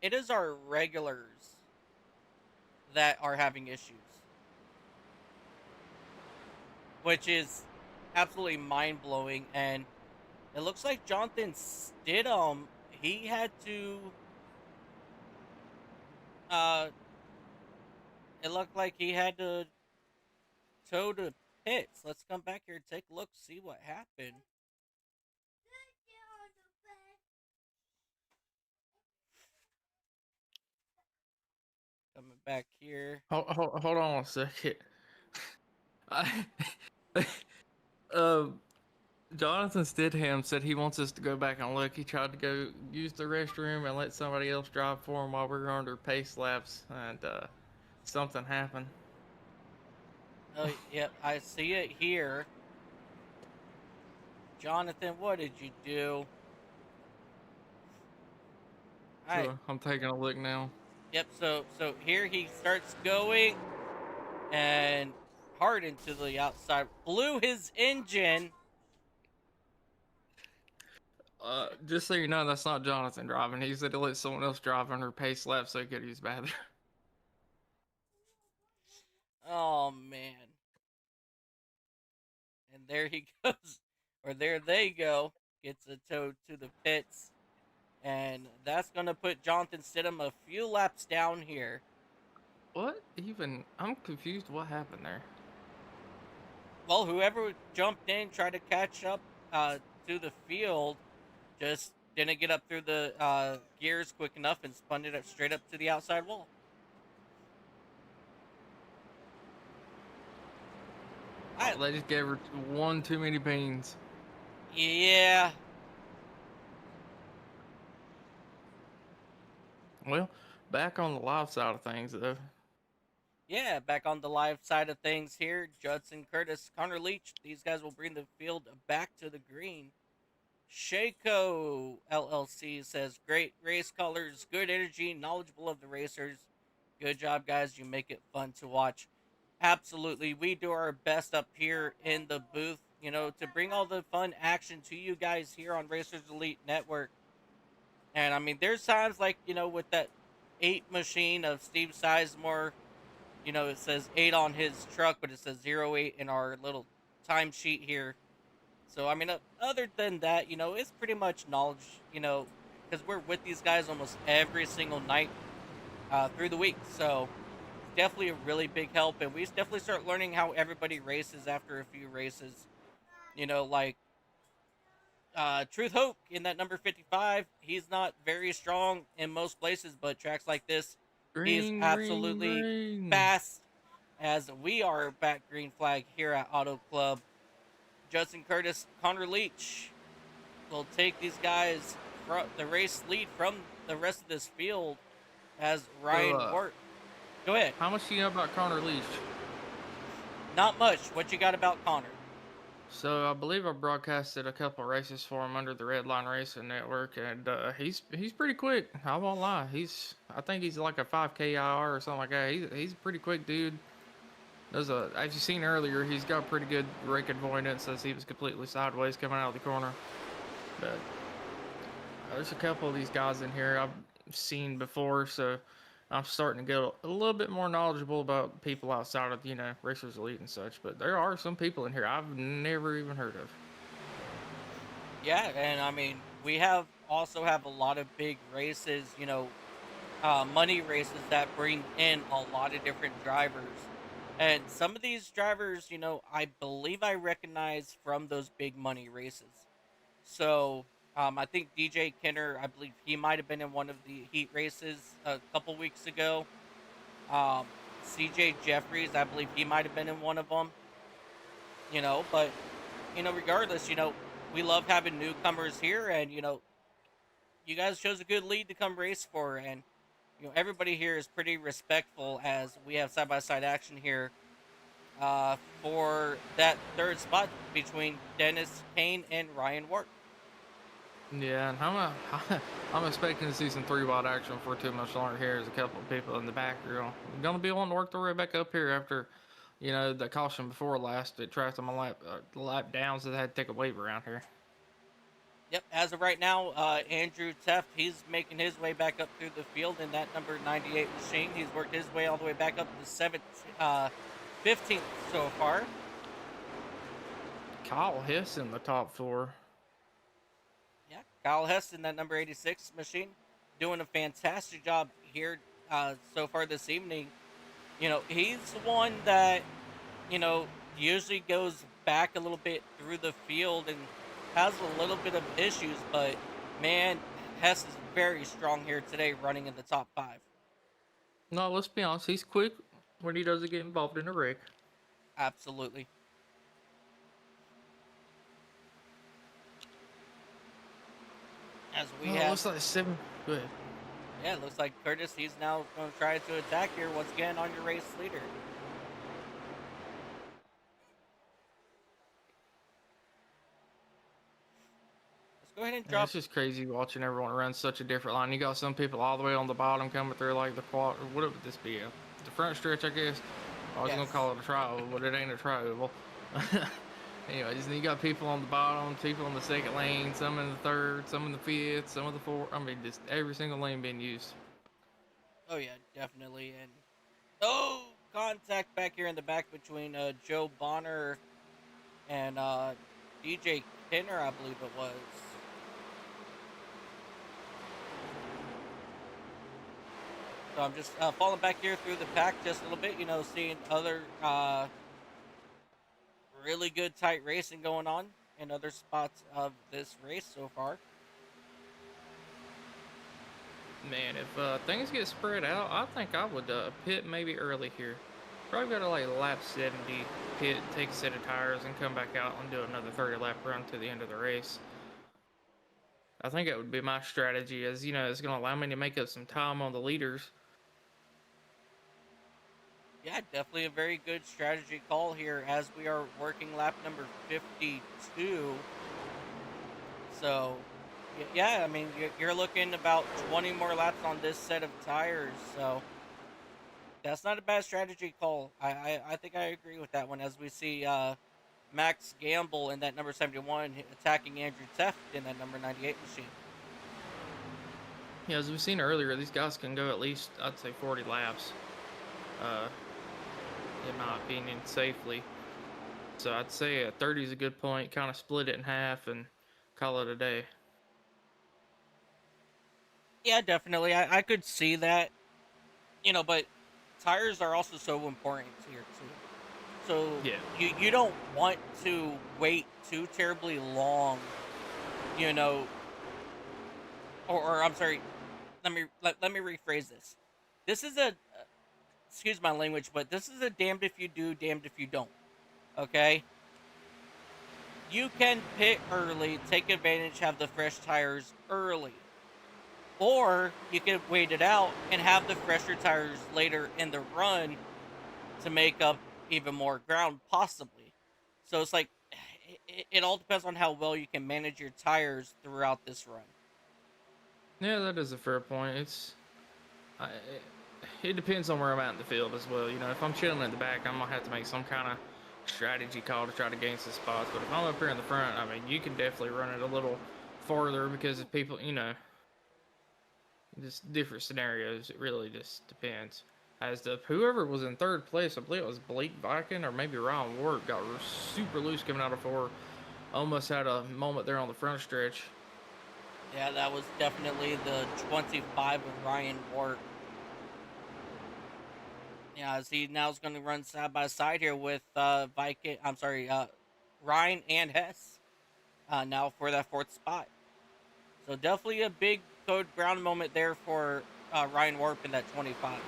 S2: it is our regulars that are having issues, which is absolutely mind blowing. And it looks like Jonathan Stidham, he had to. Uh, it looked like he had to tow to pits. Let's come back here and take a look, see what happened. Coming back here.
S1: Hold on a second. I, Jonathan Stidham said he wants us to go back and look. He tried to go use the restroom and let somebody else drive for him while we were under pace laps, and something happened.
S2: Oh, yep, I see it here. Jonathan, what did you do? All right.
S1: So I'm taking a look now.
S2: Yep. So here he starts going and hard into the outside. Blew his engine.
S1: Just so you know, that's not Jonathan driving. He said to let someone else drive under pace lap so he could use bathroom.
S2: Oh man. And there he goes, or there they go. Gets a tow to the pits, and that's gonna put Jonathan Stidham a few laps down here.
S1: What even? I'm confused. What happened there?
S2: Well, whoever jumped in, tried to catch up to the field, just didn't get up through the gears quick enough and spun it up straight up to the outside wall.
S1: Oh, they just gave her one too many beans.
S2: Yeah.
S1: Well, back on the live side of things, though.
S2: Yeah, back on the live side of things here. Judson Curtis, Connor Leach, these guys will bring the field back to the green. Shaco LLC says, great race colors, good energy, knowledgeable of the racers. Good job, guys. You make it fun to watch. Absolutely. We do our best up here in the booth, to bring all the fun action to you guys here on Racers Elite Network. And I mean, there's times like, with that 8 machine of Steve Sizemore, it says 8 on his truck, but it says 08 in our little timesheet here. So, I mean, other than that, it's pretty much knowledge, because we're with these guys almost every single night through the week. So, it's definitely a really big help. And we definitely start learning how everybody races after a few races. Like Truth Hope in that number 55, he's not very strong in most places, but tracks like this, he's
S1: Green, green,
S2: absolutely
S1: green.
S2: fast, as we are back green flag here at Auto Club. Justin Curtis, Connor Leach will take these guys the race lead from the rest of this field as Ryan Wart. Go ahead.
S1: How much do you know about Connor Leach?
S2: Not much. What you got about Connor?
S1: So I believe I broadcasted a couple races for him under the Red Line Racing Network, and he's pretty quick. I won't lie. I think he's like a 5K IR or something like that. He's a pretty quick dude. As you seen earlier, he's got pretty good rake avoidance as he was completely sideways coming out of the corner. But there's a couple of these guys in here I've seen before, so I'm starting to get a little bit more knowledgeable about people outside of Racers Elite and such. But there are some people in here I've never even heard of.
S2: Yeah, and I mean, we have a lot of big races, money races that bring in a lot of different drivers. And some of these drivers, I believe I recognize from those big money races. So, I think DJ Kenner, I believe he might have been in one of the heat races a couple weeks ago. CJ Jeffries, I believe he might have been in one of them, but, regardless, we love having newcomers here, and, you guys chose a good lead to come race for, and everybody here is pretty respectful as we have side by side action here for that third spot between Dennis Kane and Ryan Wart.
S1: Yeah, and I'm expecting to see some 3 wide action for too much longer here. There's a couple of people in the back who are going to be wanting to work their way back up here after, the caution before last. It tracked them a lap down, so they had to take a wave around here.
S2: Yep, as of right now, Andrew Teft, he's making his way back up through the field in that number 98 machine. He's worked his way all the way back up to 15th so far.
S1: Kyle Hess in the top 4.
S2: Yeah, Kyle Hess in that number 86 machine doing a fantastic job here so far this evening. He's one that, usually goes back a little bit through the field and has a little bit of issues, but man, Hess is very strong here today running in the top 5.
S1: No, let's be honest, he's quick when he doesn't get involved in a wreck.
S2: Absolutely. As we
S1: Oh,
S2: have,
S1: looks like 7. Go ahead.
S2: yeah, it looks like Curtis, he's now going to try to attack here once again on your race leader. Let's go ahead and
S1: Yeah,
S2: drop.
S1: it's just crazy watching everyone run such a different line. You got some people all the way on the bottom coming through like the quad. Or what would this be? The front stretch, I guess. I was
S2: Yes.
S1: gonna call it a tri-oval, but it ain't a tri-oval. Anyways, you got people on the bottom, people in the second lane, some in the third, some in the fifth, some in the fourth. I mean, just every single lane being used.
S2: Oh yeah, definitely. And oh, contact back here in the back between Joe Bonner and DJ Kenner, I believe it was. So I'm just falling back here through the pack just a little bit, seeing other really good tight racing going on in other spots of this race so far.
S1: Man, if things get spread out, I think I would pit maybe early here. Probably go to like lap 70, pit, take a set of tires, and come back out and do another 30 lap run to the end of the race. I think that would be my strategy, as it's going to allow me to make up some time on the leaders.
S2: Yeah, definitely a very good strategy call here as we are working lap number 52. So, yeah, I mean, you're looking about 20 more laps on this set of tires. So, that's not a bad strategy call. I think I agree with that one as we see Max Gamble in that number 71 attacking Andrew Teft in that number 98 machine.
S1: Yeah, as we've seen earlier, these guys can go at least, I'd say, 40 laps, uh, in my opinion, safely. So I'd say 30 is a good point. Kind of split it in half and call it a day.
S2: Yeah, definitely. I could see that, but tires are also so important here, too. So
S1: Yeah.
S2: you don't want to wait too terribly long, you know, or I'm sorry, let me rephrase this. This is a excuse my language, but this is a damned if you do, damned if you don't. Okay, you can pit early, take advantage, have the fresh tires early, or you can wait it out and have the fresher tires later in the run to make up even more ground, possibly. So it's like it all depends on how well you can manage your tires throughout this run.
S1: Yeah, that is a fair point. It depends on where I'm at in the field as well. You know, if I'm chilling in the back, I'm gonna have to make some kind of strategy call to try to gain some spots. But if I'm up here in the front, I mean, you can definitely run it a little farther because if people, you know, just different scenarios. It really just depends. As to whoever was in third place, I believe it was Blake Viking or maybe Ryan Ward, got super loose coming out of four. Almost had a moment there on the front stretch.
S2: Yeah, that was definitely the 25 of Ryan Wart. Yeah, as he now is going to run side by side here with Viking. I'm sorry, Ryan and Hess now for that fourth spot. So definitely a big Code Brown moment there for Ryan Warp in that 25.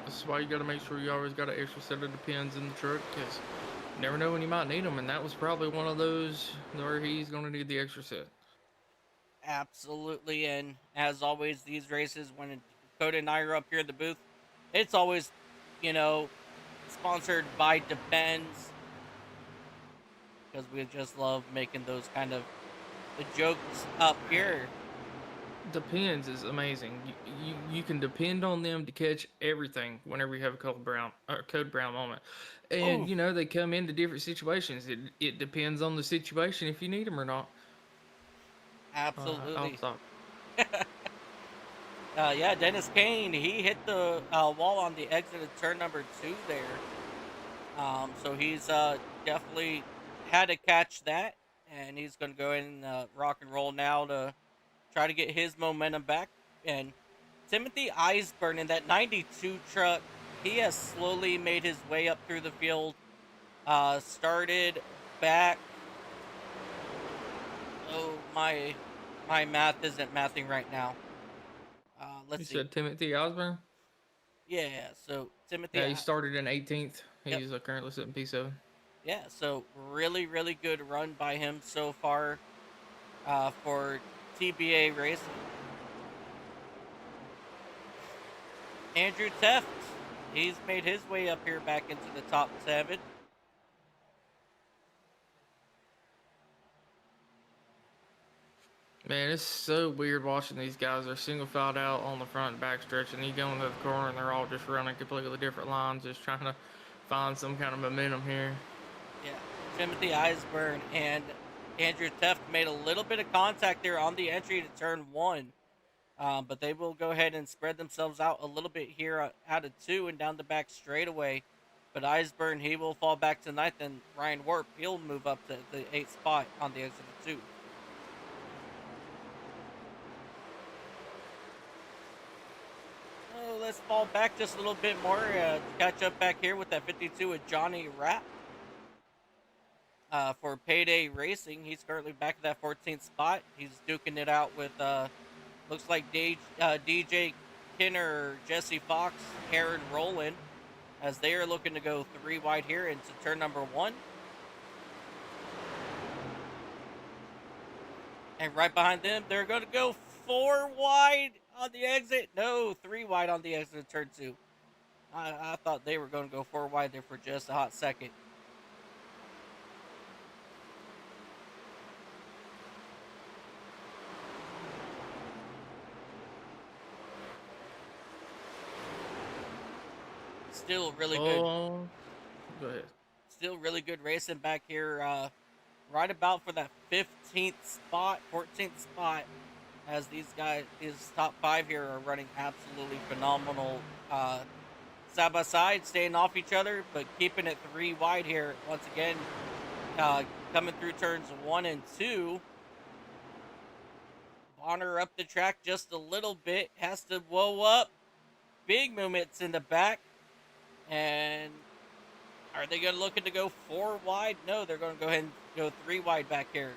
S1: This is why you got to make sure you always got an extra set of depends in the truck because you never know when you might need them. And that was probably one of those where he's going to need the extra set.
S2: Absolutely, and as always, these races when Dakota and I are up here at the booth, it's always, you know, sponsored by Depends because we just love making those kind of the jokes up here.
S1: Depends is amazing. You can depend on them to catch everything whenever you have a code brown moment, and
S2: Oh,
S1: you know they come into different situations. It depends on the situation if you need them or not. I'll
S2: absolutely.
S1: stop.
S2: Yeah, Dennis Kane, he hit the wall on the exit of turn number 2 there. So he's definitely had to catch that, and he's going to go in and rock and roll now to try to get his momentum back. And Timothy Eisburn in that 92 truck, he has slowly made his way up through the field. Started back. Oh, my math isn't mathing right now.
S1: You
S2: Let's see.
S1: said Timothy Osborne.
S2: Yeah, so Timothy.
S1: Yeah, he started in 18th.
S2: Yep.
S1: He's currently sitting P7.
S2: Yeah, so really, really good run by him so far for TBA Racing. Andrew Teft, he's made his way up here back into the top 7.
S1: Man, it's so weird watching these guys. They're single filed out on the front and back stretch, and you go into the corner, and they're all just running completely different lines, just trying to find some kind of momentum here.
S2: Yeah, Timothy Eisburn and Andrew Teft made a little bit of contact there on the entry to turn 1. But they will go ahead and spread themselves out a little bit here out of 2 and down the back straightaway. But Eisburn, he will fall back to 9th, and Ryan Warp, he'll move up to the 8th spot on the exit of 2. Oh, let's fall back just a little bit more to catch up back here with that 52 with Johnny Rapp. For Payday Racing, he's currently back at that 14th spot. He's duking it out with looks like DJ Kinner, Jesse Fox, Aaron Rowland, as they are looking to go 3 wide here into turn number 1. And right behind them, they're going to go 4 wide on the exit. No, 3 wide on the exit of turn 2. I thought they were going to go 4 wide there for just a hot second. Still really good.
S1: Oh, go ahead.
S2: Still really good racing back here. Right about for that 15th spot, 14th spot, as these top 5 here are running absolutely phenomenal side by side, staying off each other, but keeping it 3 wide here. Once again, coming through turns 1 and 2. Bonner up the track just a little bit, has to whoa up. Big movements in the back, and are they going to looking to go 4 wide? No, they're going to go ahead and go 3 wide back here.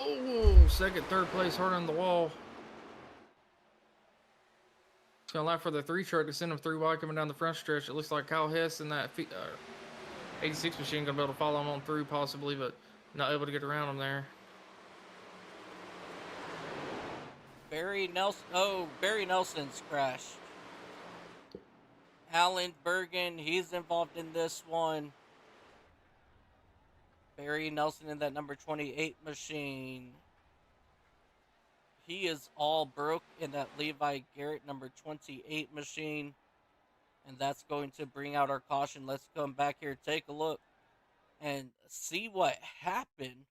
S1: Oh, second, third place, hard on the wall. It's gonna allow for the 3 truck to send them 3 wide coming down the front stretch. It looks like Kyle Hess and that 86 machine gonna be able to follow them on through possibly, but not able to get around them there.
S2: Barry Nelson. Oh, Barry Nelson's crashed. Alan Bergen, he's involved in this one. Barry Nelson in that number 28 machine. He is all broke in that Levi Garrett number 28 machine. And that's going to bring out our caution. Let's come back here, take a look, and see what happened.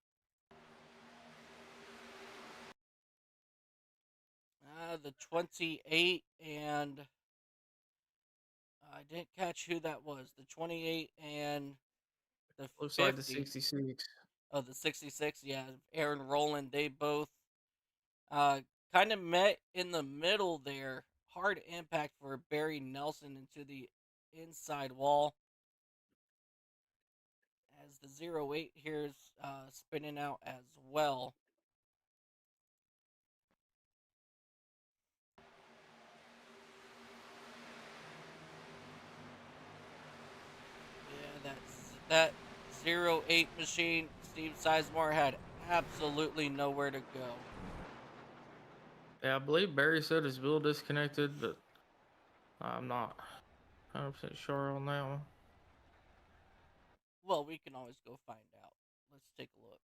S2: The 28 and I didn't catch who that was. The 28 and the
S1: Looks like the
S2: 50.
S1: 66.
S2: Oh, the 66. Yeah, Aaron Rowland. They both uh, kind of met in the middle there. Hard impact for Barry Nelson into the inside wall. As the 08 here is spinning out as well. Yeah, that 08 machine. Steve Sizemore had absolutely nowhere to go.
S1: Yeah, I believe Barry said his wheel disconnected, but I'm not 100% sure on that one.
S2: Well, we can always go find out. Let's take a look.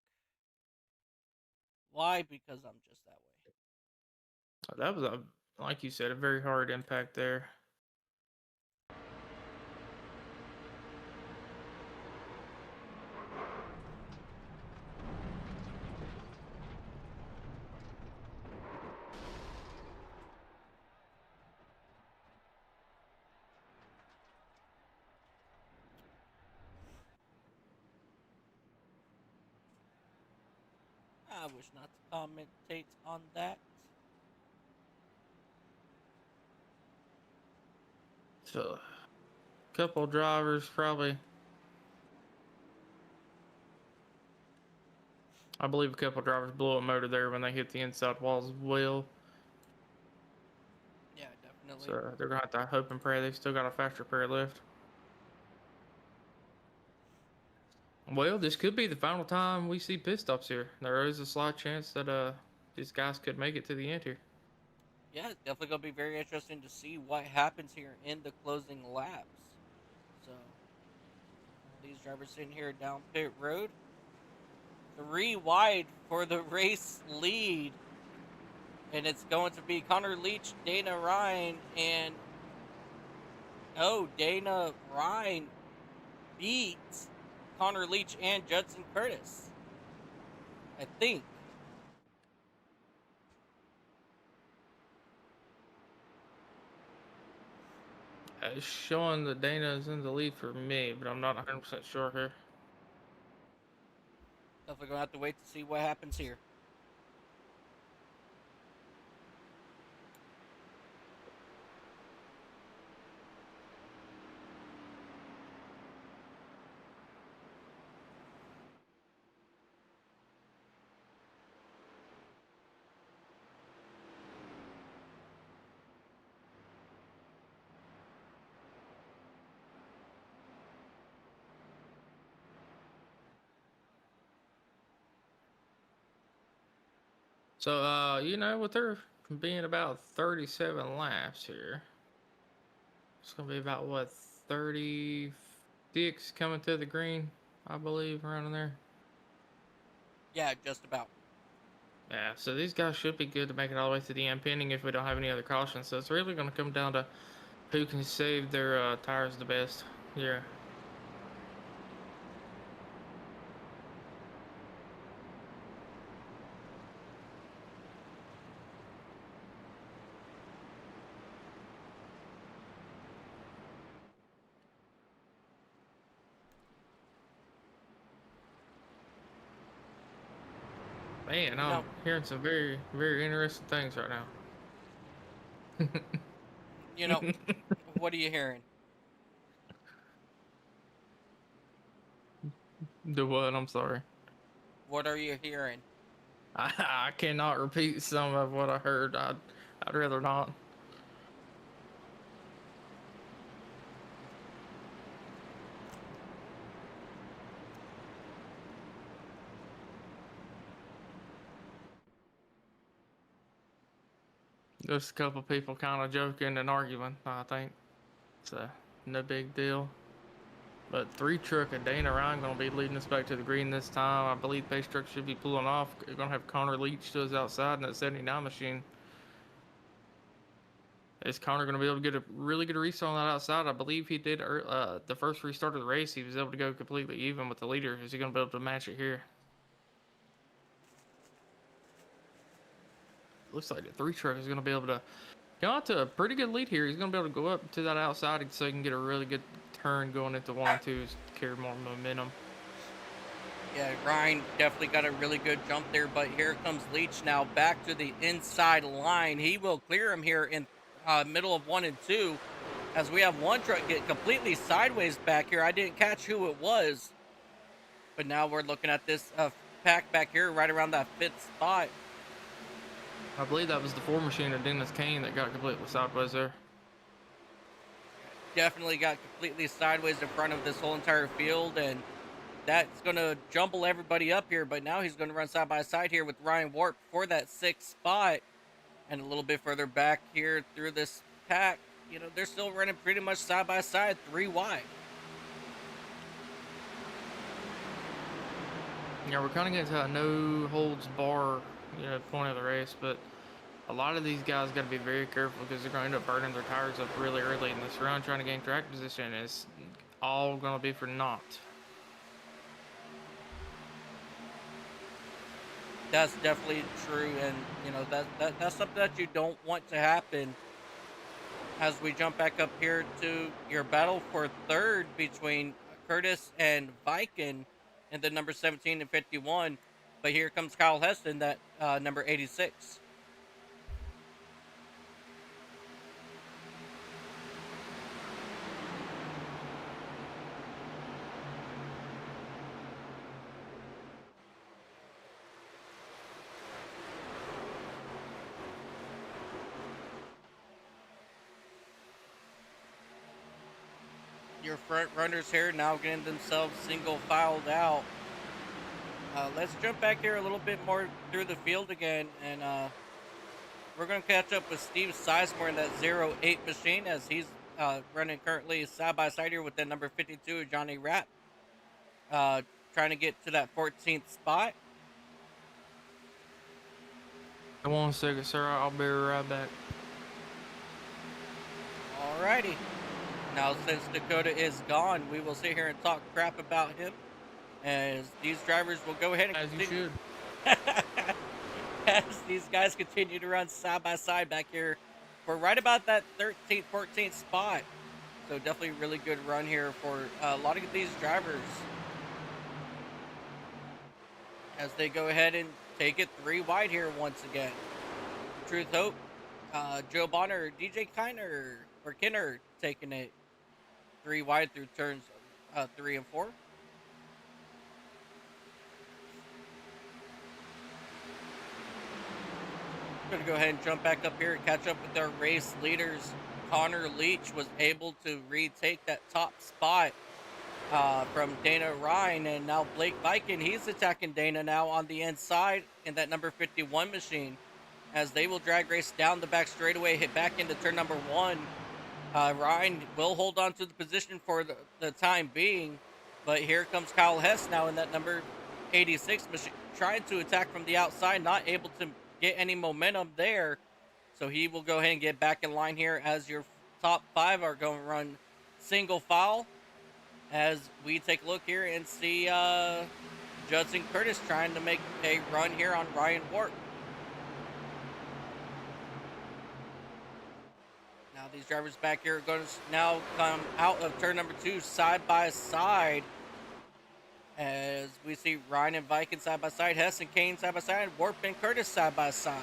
S2: Why? Because I'm just that way.
S1: That was, like you said, a very hard impact there.
S2: I wish not to commentate on that.
S1: So, a couple drivers probably. I believe a couple drivers blew a motor there when they hit the inside walls as well.
S2: Yeah, definitely.
S1: So they're gonna have to hope and pray they still got a faster pair left. Well, this could be the final time we see pit stops here. There is a slight chance that these guys could make it to the end here.
S2: Yeah, it's definitely gonna be very interesting to see what happens here in the closing laps. So these drivers in here down pit road. 3 wide for the race lead. And it's going to be Connor Leach, Dana Ryan, and Dana Ryan beats Connor Leach and Judson Curtis. I think.
S1: It's showing that Dana is in the lead for me, but I'm not 100% sure here.
S2: Definitely gonna have to wait to see what happens here.
S1: So, with there being about 37 laps here, it's gonna be about what 36 coming to the green, I believe, around in there.
S2: Yeah, just about.
S1: Yeah, so these guys should be good to make it all the way to the end, pending if we don't have any other cautions. So it's really gonna come down to who can save their tires the best. Yeah. Man,
S2: You
S1: I'm
S2: know,
S1: hearing some very, very interesting things right now.
S2: you know, what are you hearing?
S1: Do what? I'm sorry.
S2: What are you hearing?
S1: I cannot repeat some of what I heard. I'd rather not. Just a couple people kind of joking and arguing, I think. So. no big deal. But 3 truck and Dana Ryan going to be leading us back to the green this time. I believe Pace Truck should be pulling off. They're going to have Connor Leach to his outside in that 79 machine. Is Connor going to be able to get a really good restart on that outside? I believe he did the first restart of the race. He was able to go completely even with the leader. Is he going to be able to match it here? Looks like the 3 truck is going to be able to go out to a pretty good lead here. He's going to be able to go up to that outside so he can get a really good turn going into 1 and 2 to carry more momentum.
S2: Yeah, Ryan definitely got a really good jump there, but here comes Leach now back to the inside line. He will clear him here in middle of 1 and 2, as we have 1 truck get completely sideways back here. I didn't catch who it was, but now we're looking at this pack back here right around that 5th spot.
S1: I believe that was the 4 machine of Dennis Kane that got completely sideways there.
S2: Definitely got completely sideways in front of this whole entire field, and that's going to jumble everybody up here. But now he's going to run side by side here with Ryan Warp for that 6th spot. And a little bit further back here through this pack, you know, they're still running pretty much side by side, 3 wide.
S1: Yeah, we're kind of getting to a no holds bar, point of the race, but a lot of these guys got to be very careful because they're going to end up burning their tires up really early in this run, trying to gain track position. It's all going to be for naught.
S2: That's definitely true, and you know that's something that you don't want to happen. As we jump back up here to your battle for 3rd between Curtis and Viking in the number 17 and 51, but here comes Kyle Heston, that number 86. Your front runners here now getting themselves single filed out. Let's jump back here a little bit more through the field again, and we're going to catch up with Steve Sizemore in that 08 machine, as he's running currently side by side here with that number 52, Johnny Rapp, trying to get to that 14th spot.
S1: Hold on a second, sir. I'll be right back.
S2: Alrighty. Now, since Dakota is gone, we will sit here and talk crap about him, as these drivers will go ahead and
S1: as you should.
S2: As these guys continue to run side by side back here for right about that 13th, 14th spot. So definitely a really good run here for a lot of these drivers, as they go ahead and take it 3 wide here once again. Truth Hope, Joe Bonner, DJ Kinner taking it 3 wide through turns 3 and 4. Going to go ahead and jump back up here and catch up with our race leaders. Connor Leach was able to retake that top spot from Dana Ryan, and now Blake Viking, he's attacking Dana now on the inside in that number 51 machine, as they will drag race down the back straightaway, hit back into turn number 1. Ryan will hold on to the position for the time being, but here comes Kyle Hess now in that number 86 machine, trying to attack from the outside, not able to get any momentum there. So he will go ahead and get back in line here, as your top 5 are going to run single file, as we take a look here and see Judson Curtis trying to make a run here on Ryan Wart. Now these drivers back here are going to now come out of turn number 2 side by side, as we see Ryan and Viking side by side, Hess and Kane side by side, Warp and Curtis side by side.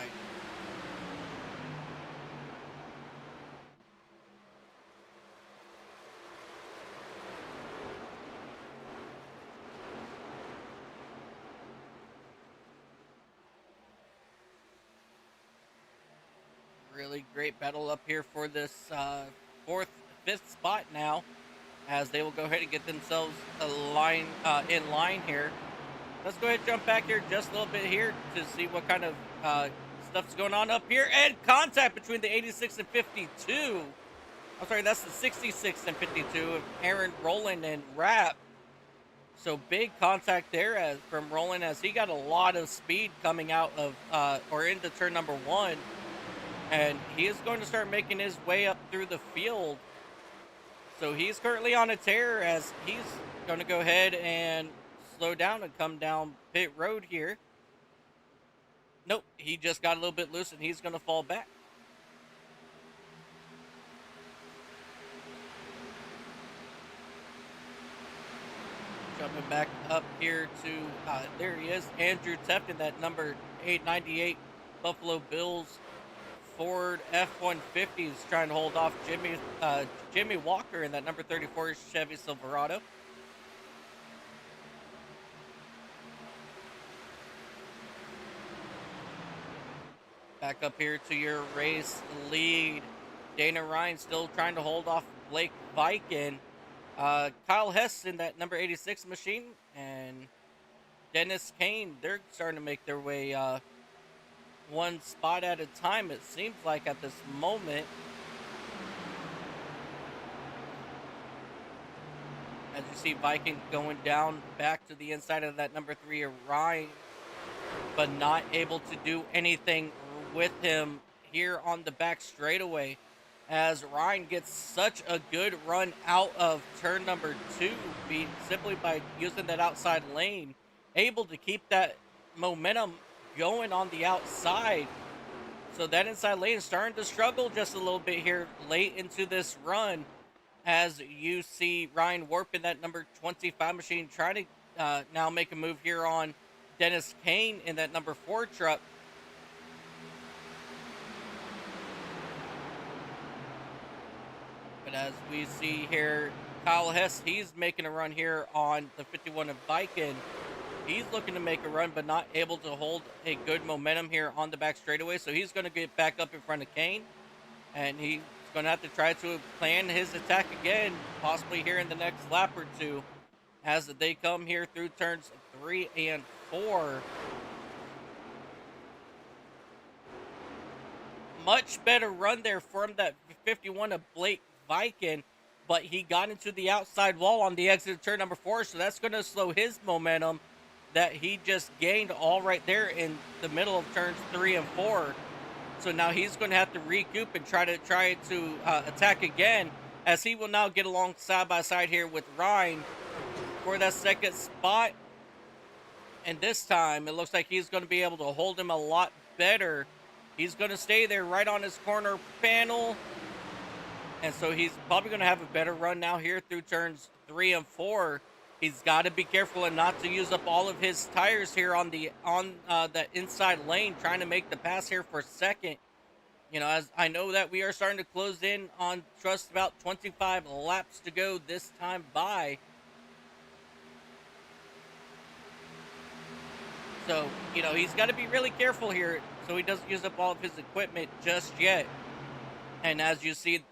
S2: Really great battle up here for this 4th, 5th spot now, as they will go ahead and get themselves in line here. Let's go ahead and jump back here just a little bit here to see what kind of stuff's going on up here. And contact between the 86 and 52. I'm sorry, that's the 66 and 52 of Aaron Rowland and Rapp. So big contact there as from Rowland as he got a lot of speed coming out of or into turn number 1, and he is going to start making his way up through the field. So he's currently on a tear as he's going to go ahead and slow down and come down pit road here. Nope, he just got a little bit loose and he's going to fall back. Jumping back up here to, there he is, Andrew Tefton, that number 898 Buffalo Bills Ford F-150 is trying to hold off Jimmy Walker in that number 34 Chevy Silverado. Back up here to your race lead. Dana Ryan still trying to hold off Blake Viken. Kyle Hess in that number 86 machine, and Dennis Kane, they're starting to make their way one spot at a time, it seems like, at this moment. As you see Viking going down back to the inside of that number 3 of Ryan, but not able to do anything with him here on the back straightaway, as Ryan gets such a good run out of turn number 2 simply by using that outside lane, able to keep that momentum going on the outside. So that inside lane is starting to struggle just a little bit here late into this run, as you see Ryan Warp in that number 25 machine trying to now make a move here on Dennis Kane in that number 4 truck. But as we see here, Kyle Hess, he's making a run here on the 51 of Viken. He's looking to make a run, but not able to hold a good momentum here on the back straightaway. So he's going to get back up in front of Kane, and he's going to have to try to plan his attack again, possibly here in the next lap or two, as they come here through turns 3 and 4. Much better run there from that 51 of Blake Viken, but he got into the outside wall on the exit of turn number 4, so that's going to slow his momentum that he just gained all right there in the middle of turns 3 and 4. So now he's going to have to recoup and try to attack again, as he will now get along side by side here with Ryan for that second spot. And this time it looks like he's going to be able to hold him a lot better. He's going to stay there right on his corner panel, and so he's probably going to have a better run now here through turns 3 and 4. He's got to be careful and not to use up all of his tires here on that inside lane, trying to make the pass here for second. You know, as I know that we are starting to close in on just about 25 laps to go this time by. So, you know, he's got to be really careful here so he doesn't use up all of his equipment just yet. And as you see,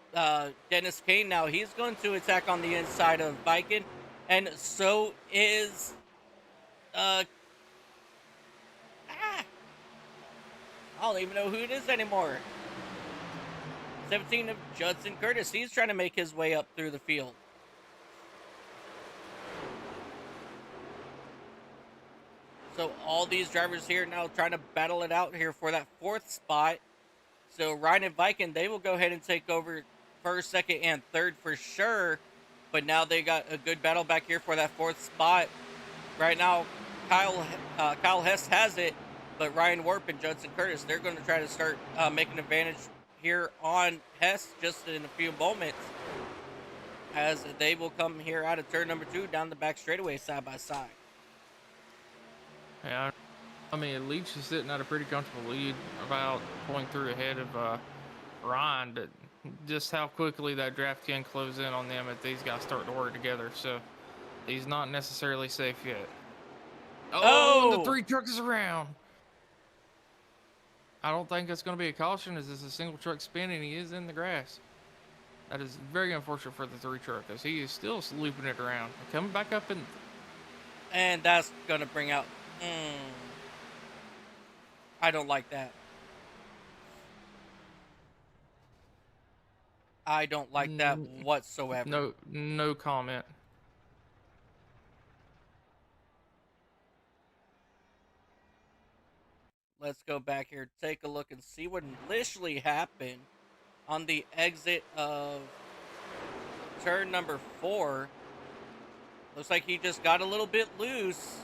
S2: Dennis Kane now, he's going to attack on the inside of Viken. And so is I don't even know who it is anymore. 17 of Judson Curtis. He's trying to make his way up through the field. So all these drivers here now trying to battle it out here for that 4th spot. So Ryan and Viken, they will go ahead and take over 1st, 2nd, and 3rd for sure. But now they got a good battle back here for that 4th spot. Right now, Kyle Hess has it, but Ryan Warp and Judson Curtis, they're going to try to start making advantage here on Hess just in a few moments, as they will come here out of turn number 2 down the back straightaway side by side.
S1: Yeah, I mean, Leach is sitting at a pretty comfortable lead, about 0.3 ahead of Ryan, but just how quickly that draft can close in on them if these guys start to work together. So he's not necessarily safe yet. Oh, the 3 truck is around. I don't think it's going to be a caution, as it's a single truck spinning. He is in the grass. That is very unfortunate for the 3 truck, as he is still looping it around. Coming back up in.
S2: And that's going to bring out. I don't like that. I don't like that whatsoever.
S1: No comment.
S2: Let's go back here, take a look, and see what initially happened on the exit of turn number 4. Looks like he just got a little bit loose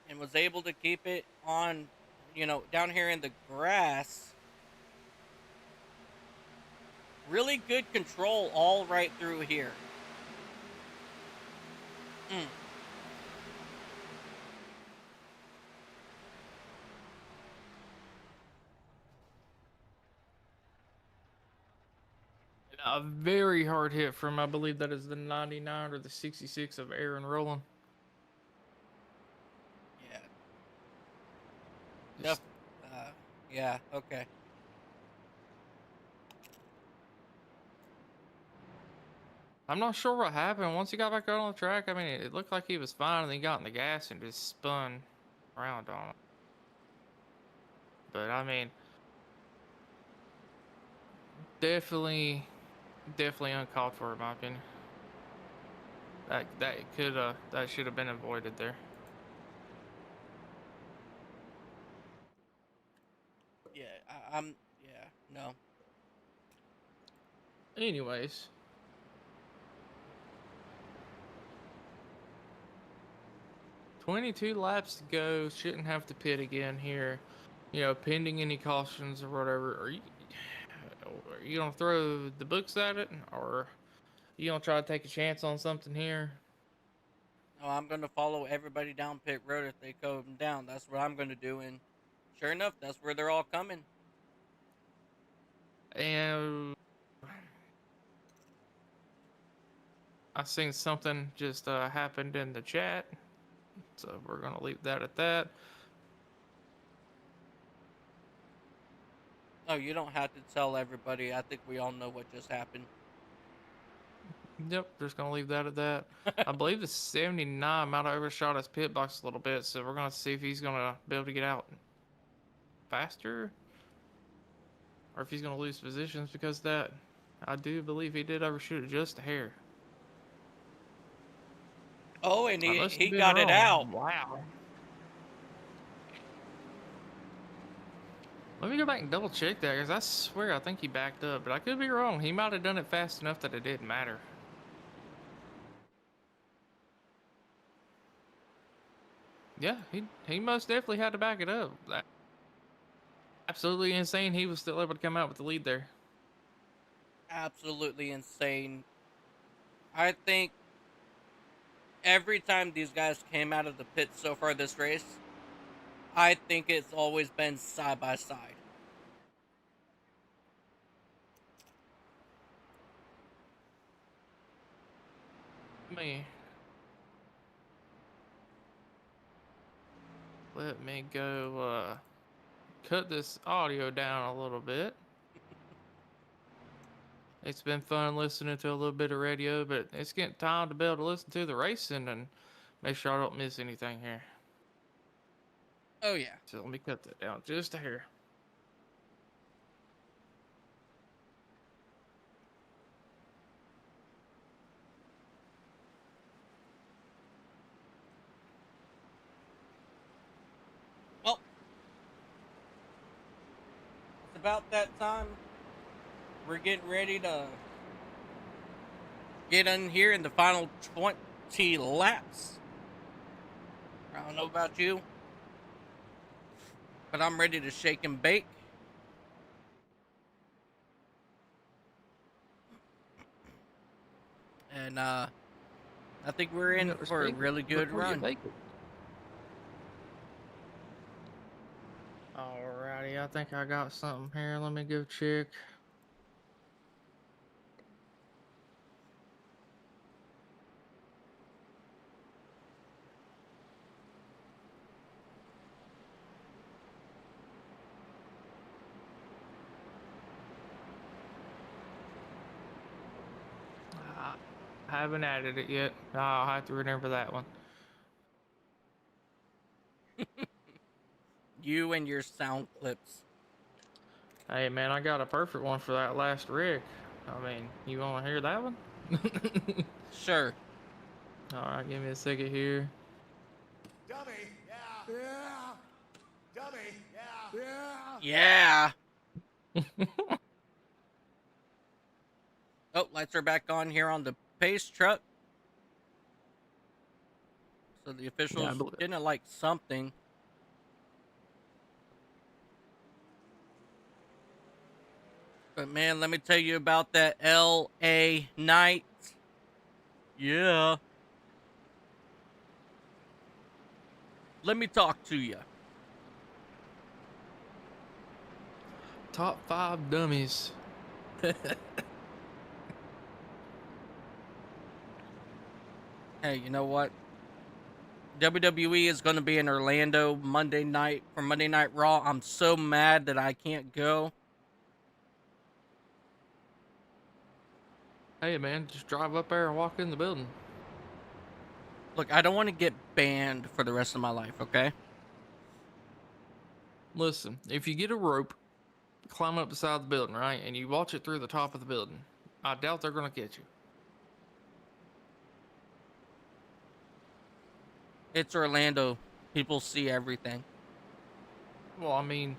S2: and was able to keep it on, down here in the grass. Really good control all right through here. Mm.
S1: A very hard hit from, I believe that is the 99 or the 66 of Aaron Rowland.
S2: Yeah.
S1: Just,
S2: Yeah, okay.
S1: I'm not sure what happened. Once he got back out on the track, I mean, it looked like he was fine, and then he got in the gas and just spun around on it. But, I mean, definitely uncalled for, in my opinion. That should have been avoided there.
S2: Yeah, I'm, yeah, no.
S1: Anyways, 22 laps to go. Shouldn't have to pit again here. You know, pending any cautions or whatever. Are you gonna throw the books at it, or are you gonna try to take a chance on something here?
S2: No, I'm going to follow everybody down pit road if they come down. That's what I'm going to do, and sure enough, that's where they're all coming.
S1: And I seen something just happened in the chat, so we're gonna leave that at that.
S2: Oh, you don't have to tell everybody. I think we all know what just happened.
S1: Yep, just gonna leave that at that. I believe the 79 might have overshot his pit box a little bit, so we're gonna see if he's gonna be able to get out faster, or if he's gonna lose positions because of that. I do believe he did overshoot it just a hair.
S2: Oh, and
S1: I
S2: he,
S1: must have
S2: he
S1: been
S2: got it out.
S1: wrong. Wow. Let me go back and double check that, because I swear I think he backed up, but I could be wrong. He might have done it fast enough that it didn't matter. Yeah, he most definitely had to back it up. Absolutely insane. He was still able to come out with the lead there.
S2: Absolutely insane. I think every time these guys came out of the pit so far this race, I think it's always been side by side.
S1: Me. Let me go cut this audio down a little bit. It's been fun listening to a little bit of radio, but it's getting time to be able to listen to the racing and make sure I don't miss anything here.
S2: Oh, yeah.
S1: So let me cut that down just a hair.
S2: Well, it's about that time. We're getting ready to get in here in the final 20 laps. I don't know about you, but I'm ready to shake and bake. And I think we're in for a really good run.
S1: Alrighty, I think I got something here. Let me go check. I haven't added it yet. I'll have to remember that one.
S2: You and your sound clips.
S1: Hey man, I got a perfect one for that last rig. I mean, you want to hear that one?
S2: Sure.
S1: All right, give me a second here.
S3: Dummy, yeah. Yeah. Dummy, yeah.
S2: Yeah. Oh, lights are back on here on the pace truck. So the
S1: Yeah, I
S2: officials
S1: believe it.
S2: didn't like something. But man, let me tell you about that LA night. Yeah. Let me talk to you.
S1: Top 5 dummies.
S2: Hey, you know what? WWE is going to be in Orlando Monday night for Monday Night Raw. I'm so mad that I can't go.
S1: Hey man, just drive up there and walk in the building.
S2: Look, I don't want to get banned for the rest of my life, okay?
S1: Listen, if you get a rope, climb up beside the building, right, and you watch it through the top of the building, I doubt they're gonna get you.
S2: It's Orlando. People see everything.
S1: Well, I mean,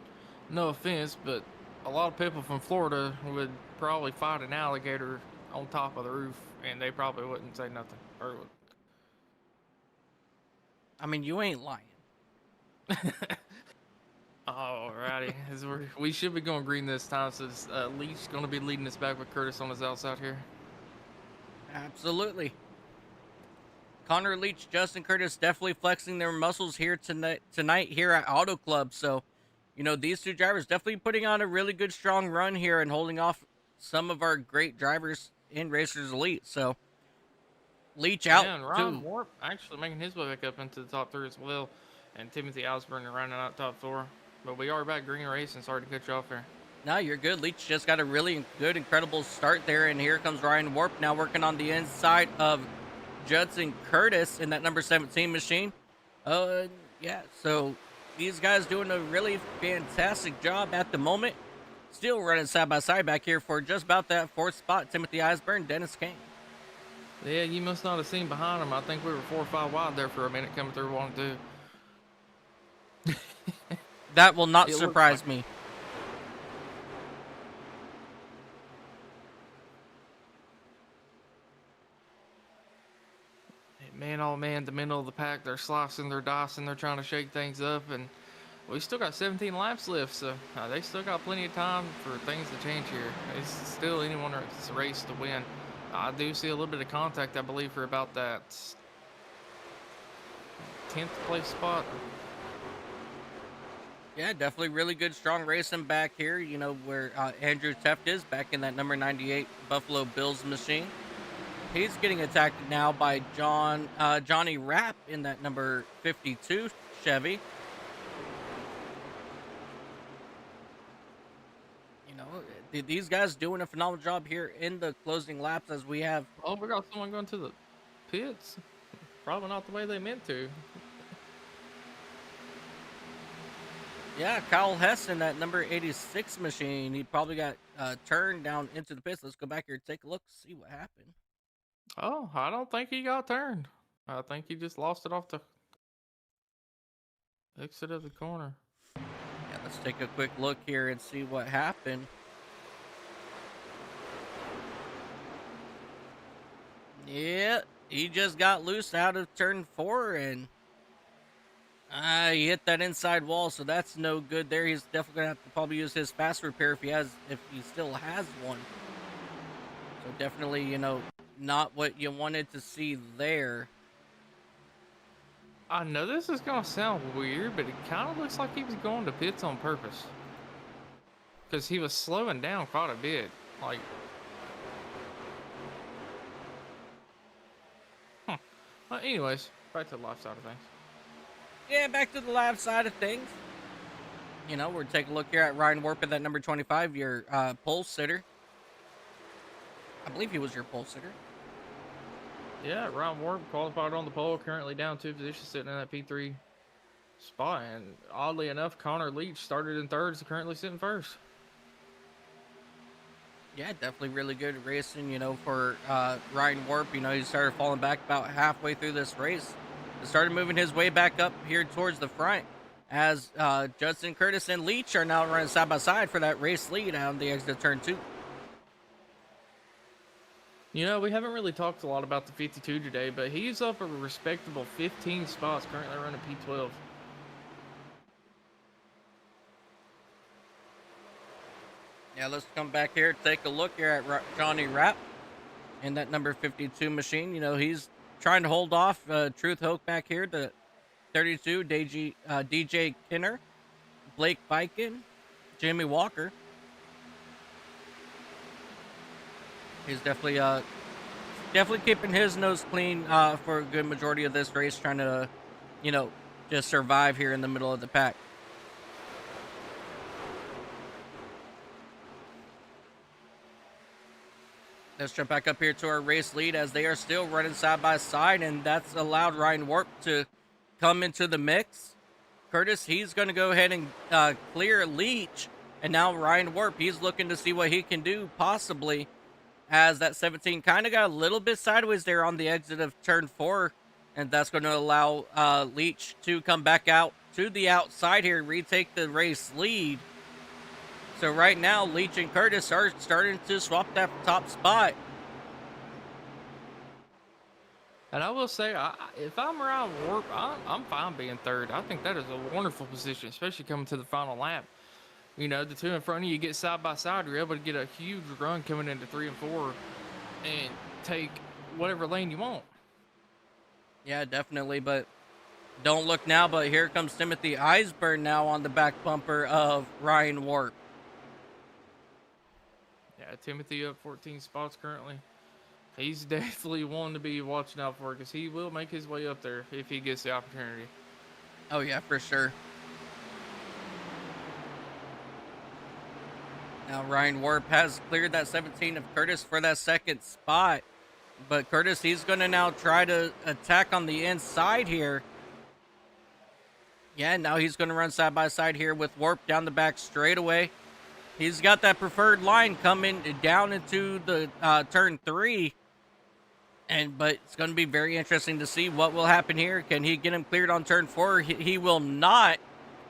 S1: no offense, but a lot of people from Florida would probably fight an alligator on top of the roof, and they probably wouldn't say nothing. Or,
S2: I mean, you ain't lying.
S1: alrighty, we should be going green this time, so Leach going to be leading us back with Curtis on his outside here.
S2: Absolutely. Connor Leach, Justin Curtis definitely flexing their muscles here tonight here at Auto Club. So, you know, these two drivers definitely putting on a really good, strong run here and holding off some of our great drivers in Racers Elite. So, Leach out
S1: Yeah, and Ryan
S2: too.
S1: Warp actually making his way back up into the top 3 as well, and Timothy Osborne rounding out top 4. But we are back green racing. Sorry to cut you off here.
S2: No, you're good. Leach just got a really good, incredible start there. And here comes Ryan Warp now working on the inside of Judson Curtis in that number 17 machine. Yeah, so these guys doing a really fantastic job at the moment. Still running side by side back here for just about that 4th spot. Timothy Osborne, Dennis Kane.
S1: Yeah, you must not have seen behind him. I think we were 4 or 5 wide there for a minute coming through 1 2.
S2: That will not
S1: It looked like
S2: surprise me.
S1: Man, oh man, the middle of the pack, they're slicing, they're dicing, they're trying to shake things up, and we still got 17 laps left, so they still got plenty of time for things to change here. It's still anyone's race to win. I do see a little bit of contact, I believe, for about that 10th place spot.
S2: Yeah, definitely really good, strong racing back here. You know, where Andrew Teft is back in that number 98 Buffalo Bills machine. He's getting attacked now by Johnny Rapp in that number 52 Chevy. You know, these guys doing a phenomenal job here in the closing laps as we have.
S1: Oh, we got someone going to the pits. Probably not the way they meant to.
S2: Yeah, Kyle Hess in that number 86 machine. He probably got turned down into the pits. Let's go back here and take a look, see what happened.
S1: Oh, I don't think he got turned. I think he just lost it off the exit of the corner.
S2: Yeah, let's take a quick look here and see what happened. Yeah, he just got loose out of turn 4 and he hit that inside wall, so that's no good there. He's definitely gonna have to probably use his fast repair if he still has one. So definitely, you know, not what you wanted to see there.
S1: I know this is gonna sound weird, but it kind of looks like he was going to pits on purpose. Because he was slowing down quite a bit. Like, well, anyways, back to the life side of things.
S2: Yeah, back to the lab side of things. You know, we're taking a look here at Ryan Warp at that number 25, your pole sitter. I believe he was your pole sitter.
S1: Yeah, Ryan Ward qualified on the pole, currently down 2 positions, sitting in that P3 spot. And oddly enough, Connor Leach started in 3rd, so currently sitting 1st.
S2: Yeah, definitely really good racing, for Ryan Warp. He started falling back about halfway through this race. He started moving his way back up here towards the front as Judson Curtis and Leach are now running side by side for that race lead on the exit of turn 2.
S1: We haven't really talked a lot about the 52 today, but he's up a respectable 15 spots, currently running P12.
S2: Yeah, let's come back here, take a look here at Johnny Rapp in that number 52 machine. He's trying to hold off Truth Hoke back here, the 32, DJ Kinner, Blake Bikin, Jimmy Walker. He's definitely keeping his nose clean for a good majority of this race, trying to, just survive here in the middle of the pack. Let's jump back up here to our race lead as they are still running side by side, and that's allowed Ryan Warp to come into the mix. Curtis, he's going to go ahead and clear Leach, and now Ryan Warp, he's looking to see what he can do possibly, as that 17 kind of got a little bit sideways there on the exit of turn 4, and that's going to allow Leach to come back out to the outside here, retake the race lead. So right now, Leach and Curtis are starting to swap that top spot.
S1: And I will say, if I'm around Warp, I'm fine being third. I think that is a wonderful position, especially coming to the final lap. The two in front of you get side by side, you're able to get a huge run coming into 3 and 4 and take whatever lane you want.
S2: Yeah, definitely, but don't look now, but here comes Timothy Eisburn now on the back bumper of Ryan Warp.
S1: Yeah, Timothy up 14 spots currently. He's definitely one to be watching out for because he will make his way up there if he gets the opportunity.
S2: Oh, yeah, for sure. Now, Ryan Warp has cleared that 17 of Curtis for that second spot. But Curtis, he's going to now try to attack on the inside here. Yeah, now he's going to run side by side here with Warp down the back straightaway. He's got that preferred line coming down into the turn 3. But it's going to be very interesting to see what will happen here. Can he get him cleared on turn 4? He will not.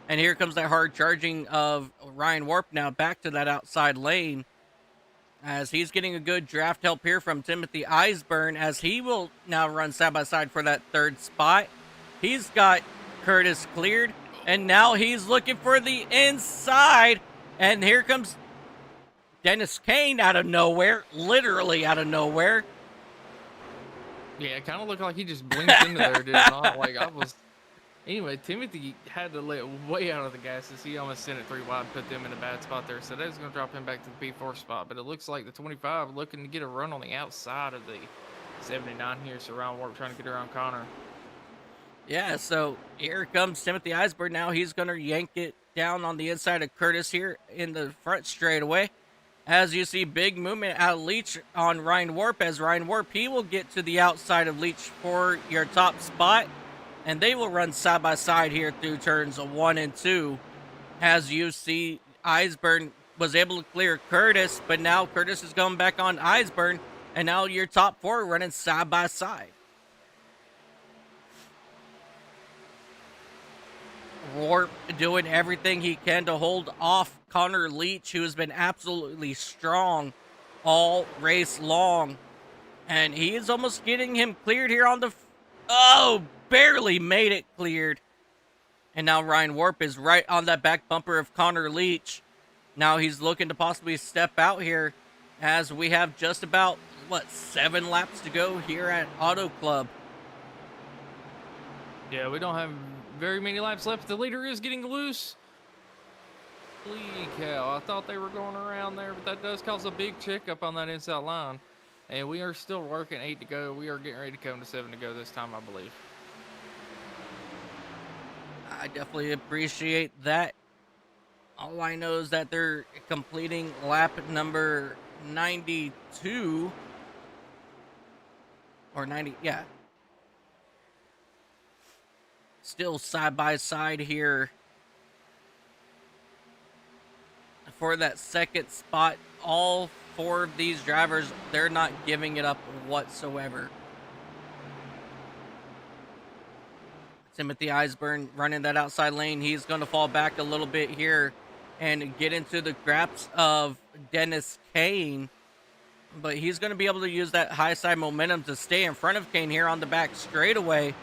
S2: And here comes that hard charging of Ryan Warp now back to that outside lane, as he's getting a good draft help here from Timothy Eisburn, as he will now run side by side for that third spot. He's got Curtis cleared, and now he's looking for the inside. And here comes Dennis Kane out of nowhere, literally out of nowhere.
S1: Yeah, it kind of looked like he just blinked into there, did it not? Anyway, Timothy had to let way out of the gas as he almost sent it 3 wide, put them in a bad spot there. So that's going to drop him back to the P4 spot. But it looks like the 25 looking to get a run on the outside of the 79 here. So Ryan Warp trying to get around Connor.
S2: Yeah, so here comes Timothy Eisberg now. He's going to yank it down on the inside of Curtis here in the front straightaway. As you see, big movement out of Leach on Ryan Warp. As Ryan Warp, he will get to the outside of Leach for your top spot. And they will run side by side here through turns 1 and 2. As you see, Eisburn was able to clear Curtis, but now Curtis is going back on Eisburn, and now your top 4 running side by side. Warp doing everything he can to hold off Connor Leach, who has been absolutely strong all race long. And he is almost getting him cleared here on the... barely made it cleared. And now Ryan Warp is right on that back bumper of Connor Leach. Now he's looking to possibly step out here, as we have just about, 7 laps to go here at Auto Club.
S1: Yeah, we don't have very many laps left. The leader is getting loose. Holy cow, I thought they were going around there, but that does cause a big check up on that inside line. And we are still working 8 to go. We are getting ready to come to 7 to go this time, I believe.
S2: I definitely appreciate that. All I know is that they're completing lap number 92. Or 90, yeah. Still side by side here for that second spot. All four of these drivers, they're not giving it up whatsoever. Timothy Eisburn running that outside lane. He's going to fall back a little bit here and get into the grasp of Dennis Kane. But he's going to be able to use that high side momentum to stay in front of Kane here on the back straightaway.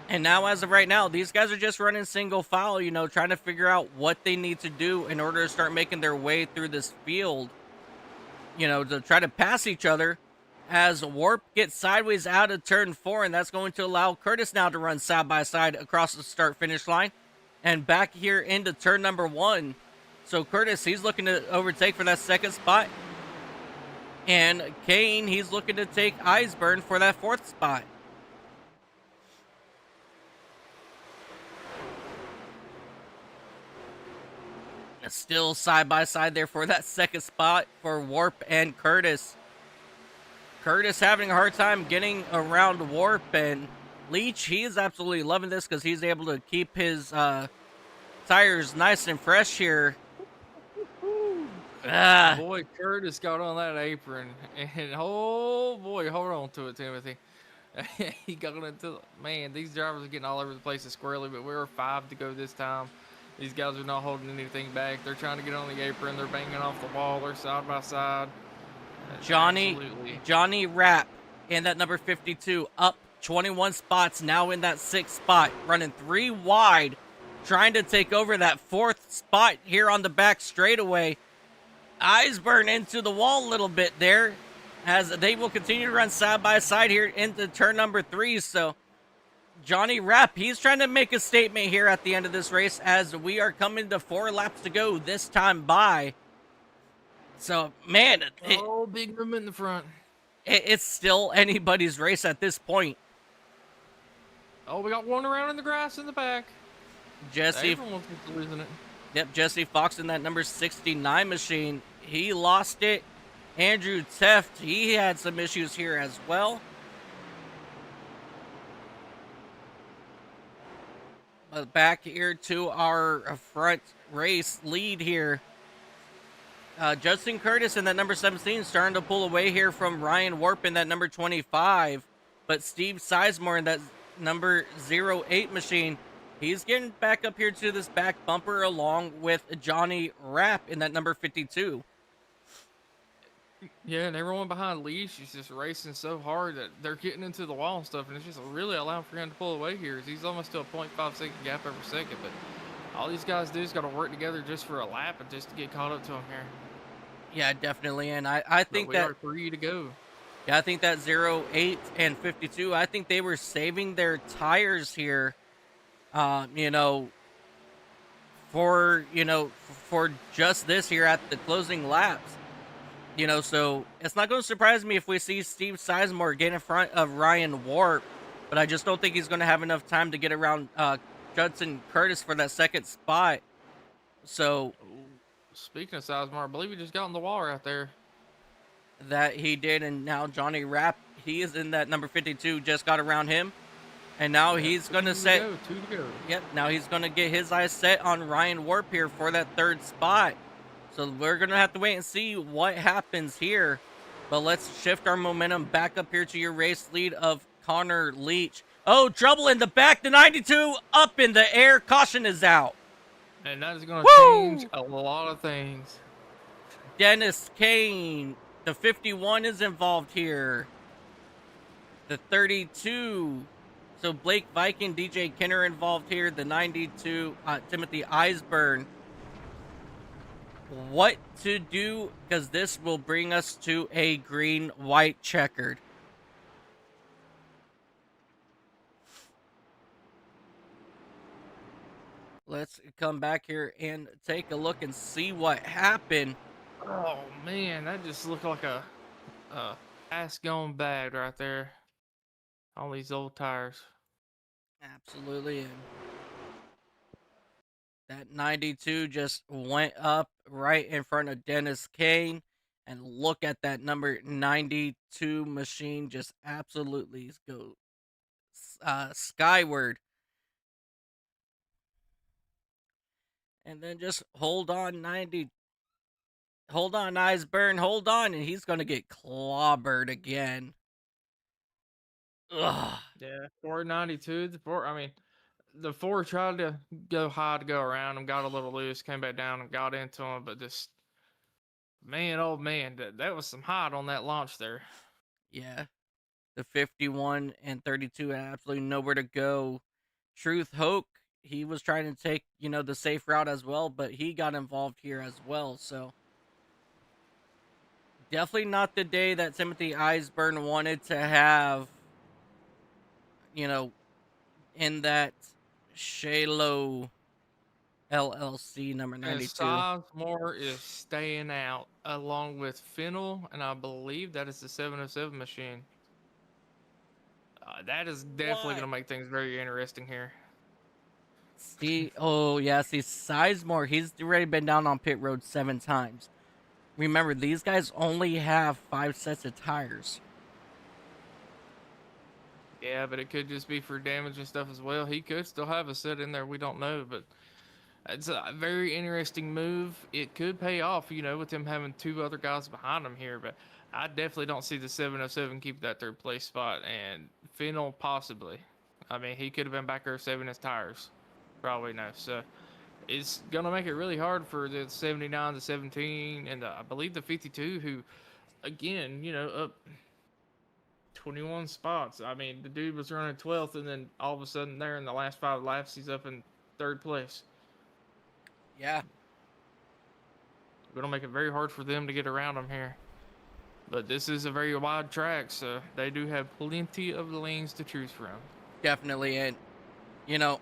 S2: And now, as of right now, these guys are just running single file, you know, trying to figure out what they need to do in order to start making their way through this field, you know, to try to pass each other as Warp gets sideways out of turn 4, and that's going to allow Curtis now to run side by side across the start-finish line and back here into turn number 1. So Curtis, he's looking to overtake for that second spot. And Kane, he's looking to take Eisburn for that 4th spot. Still side by side there for that second spot for Warp and Curtis. Curtis having a hard time getting around Warp, and Leach, he is absolutely loving this because he's able to keep his tires nice and fresh here.
S1: Boy, Curtis got on that apron, and oh boy, hold on to it, Timothy. He got into, man, these drivers are getting all over the place squirrely, but we were 5 to go this time. These guys are not holding anything back. They're trying to get on the apron. They're banging off the wall. They're side by side.
S2: Johnny Rapp in that number 52, up 21 spots, now in that 6th spot, running 3 wide, trying to take over that 4th spot here on the back straightaway. Eisburn into the wall a little bit there, as they will continue to run side by side here into turn number 3. So Johnny Rapp, he's trying to make a statement here at the end of this race as we are coming to 4 laps to go this time by. So, man,
S1: big movement in the front.
S2: It's still anybody's race at this point.
S1: Oh, we got one around in the grass in the back.
S2: Jesse,
S1: losing it.
S2: Yep, Jesse Fox in that number 69 machine. He lost it. Andrew Teft, he had some issues here as well. But back here to our front race lead here. Justin Curtis in that number 17 starting to pull away here from Ryan Warp in that number 25. But Steve Sizemore in that number 08 machine, he's getting back up here to this back bumper along with Johnny Rapp in that number 52.
S1: Yeah, and everyone behind Leash is just racing so hard that they're getting into the wall and stuff, and it's just really allowing for him to pull away here. He's almost to a 0.5 second gap every second, but all these guys do is got to work together just for a lap and just to get caught up to him here.
S2: Yeah, definitely, and I think
S1: we are 3 to go.
S2: Yeah, I think that 08 and 52, I think they were saving their tires here, you know, for just this here at the closing laps. You know, so it's not going to surprise me if we see Steve Sizemore get in front of Ryan Warp, but I just don't think he's going to have enough time to get around Judson Curtis for that second spot. So,
S1: speaking of Sizemore, I believe he just got on the wall right there.
S2: That he did, and now Johnny Rapp, he is in that number 52, just got around him, and now he's going to set.
S1: 2 to go.
S2: Yep, now he's going to get his eyes set on Ryan Warp here for that 3rd spot. So we're going to have to wait and see what happens here. But let's shift our momentum back up here to your race lead of Connor Leach. Oh, trouble in the back. The 92 up in the air. Caution is out.
S1: And that is going to change a lot of things.
S2: Dennis Kane, the 51 is involved here. The 32. So Blake Viking, DJ Kenner involved here. The 92, Timothy Eisburn. What to do, because this will bring us to a green-white-checkered. Let's come back here and take a look and see what happened.
S1: Oh man, that just looked like a ass gone bad right there on these old tires.
S2: Absolutely. And that 92 just went up right in front of Dennis Kane. And look at that number 92 machine just absolutely go skyward. And then just hold on, 92 Hold on, Iceburn, hold on, and he's gonna get clobbered again. Ugh.
S1: Yeah, 492. The four tried to go high to go around him, got a little loose, came back down and got into him, but just man, oh man, that was some height on that launch there.
S2: Yeah. The 51 and 32 had absolutely nowhere to go. Truth Hoke, he was trying to take, the safe route as well, but he got involved here as well. So definitely not the day that Timothy Iceburn wanted to have, you know, in that Shalo LLC number
S1: And
S2: 92.
S1: Sizemore is staying out along with Fennel, and I believe that is the 707 machine. That is definitely going
S2: What?
S1: to make things very interesting here.
S2: Oh yeah, Sizemore, he's already been down on pit road 7 times. Remember, these guys only have 5 sets of tires.
S1: Yeah, but it could just be for damage and stuff as well. He could still have a set in there. We don't know, but it's a very interesting move. It could pay off, with him having 2 other guys behind him here, but I definitely don't see the 707 keep that 3rd place spot, and Fennel possibly. I mean, he could have been back there saving his tires. Probably no. So it's going to make it really hard for the 79, the 17, and I believe the 52, who, again, up 21 spots. I mean, the dude was running 12th, and then all of a sudden, there in the last 5 laps, he's up in 3rd place.
S2: Yeah.
S1: It'll make it very hard for them to get around him here. But this is a very wide track, so they do have plenty of lanes to choose from.
S2: Definitely. And, you know,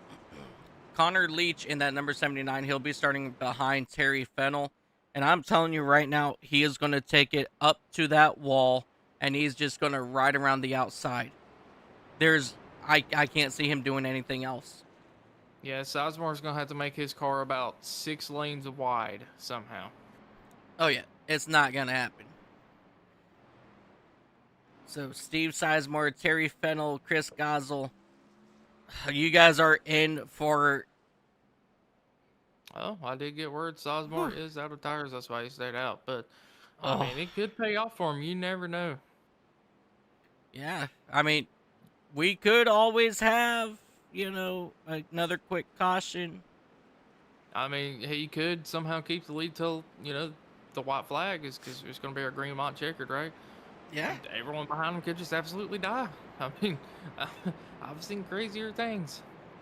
S2: Connor Leach in that number 79, he'll be starting behind Terry Fennel. And I'm telling you right now, he is going to take it up to that wall, and he's just going to ride around the outside. I can't see him doing anything else.
S1: Yeah, Sizemore's going to have to make his car about 6 lanes wide somehow.
S2: Oh, yeah. It's not going to happen. So, Steve Sizemore, Terry Fennel, Chris Gosel, you guys are in for...
S1: Oh, I did get word Sizemore is out of tires. That's why he stayed out. But, I mean, it could pay off for him. You never know.
S2: Yeah. I mean, we could always have, another quick caution.
S1: I mean, he could somehow keep the lead till, the white flag is because it's going to be our Green-White-Checkered, right?
S2: Yeah.
S1: And everyone behind him could just absolutely die. I mean, I've seen crazier things.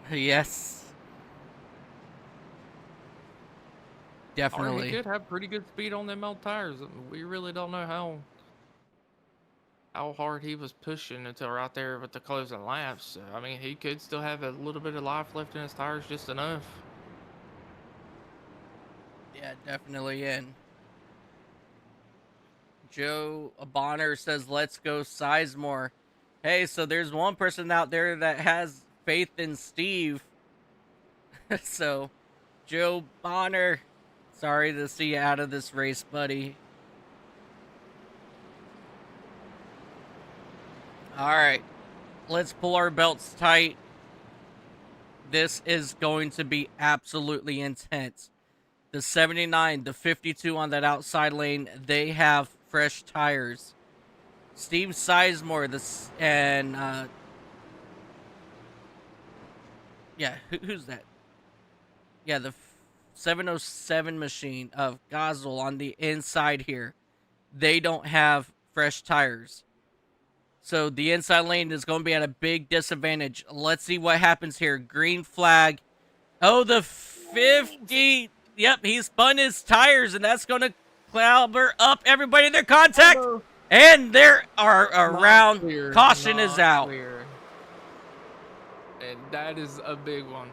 S2: Yes.
S1: Or
S2: Definitely.
S1: he could have pretty good speed on them old tires. We really don't know how hard he was pushing until right there with the closing laps. I mean, he could still have a little bit of life left in his tires, just enough.
S2: Yeah, definitely in. Joe Bonner says, let's go Sizemore. Hey, so there's one person out there that has faith in Steve. So, Joe Bonner, sorry to see you out of this race, buddy. All right, let's pull our belts tight. This is going to be absolutely intense. The 79, the 52 on that outside lane, they have fresh tires. Steve Sizemore, who's that? Yeah, the 707 machine of Gosel on the inside here. They don't have fresh tires. So the inside lane is going to be at a big disadvantage. Let's see what happens here. Green flag. Oh, the 50. Yep, he spun his tires, and that's going to clobber up everybody in their contact. And there are around. Caution is out.
S1: Clear. And that is a big one.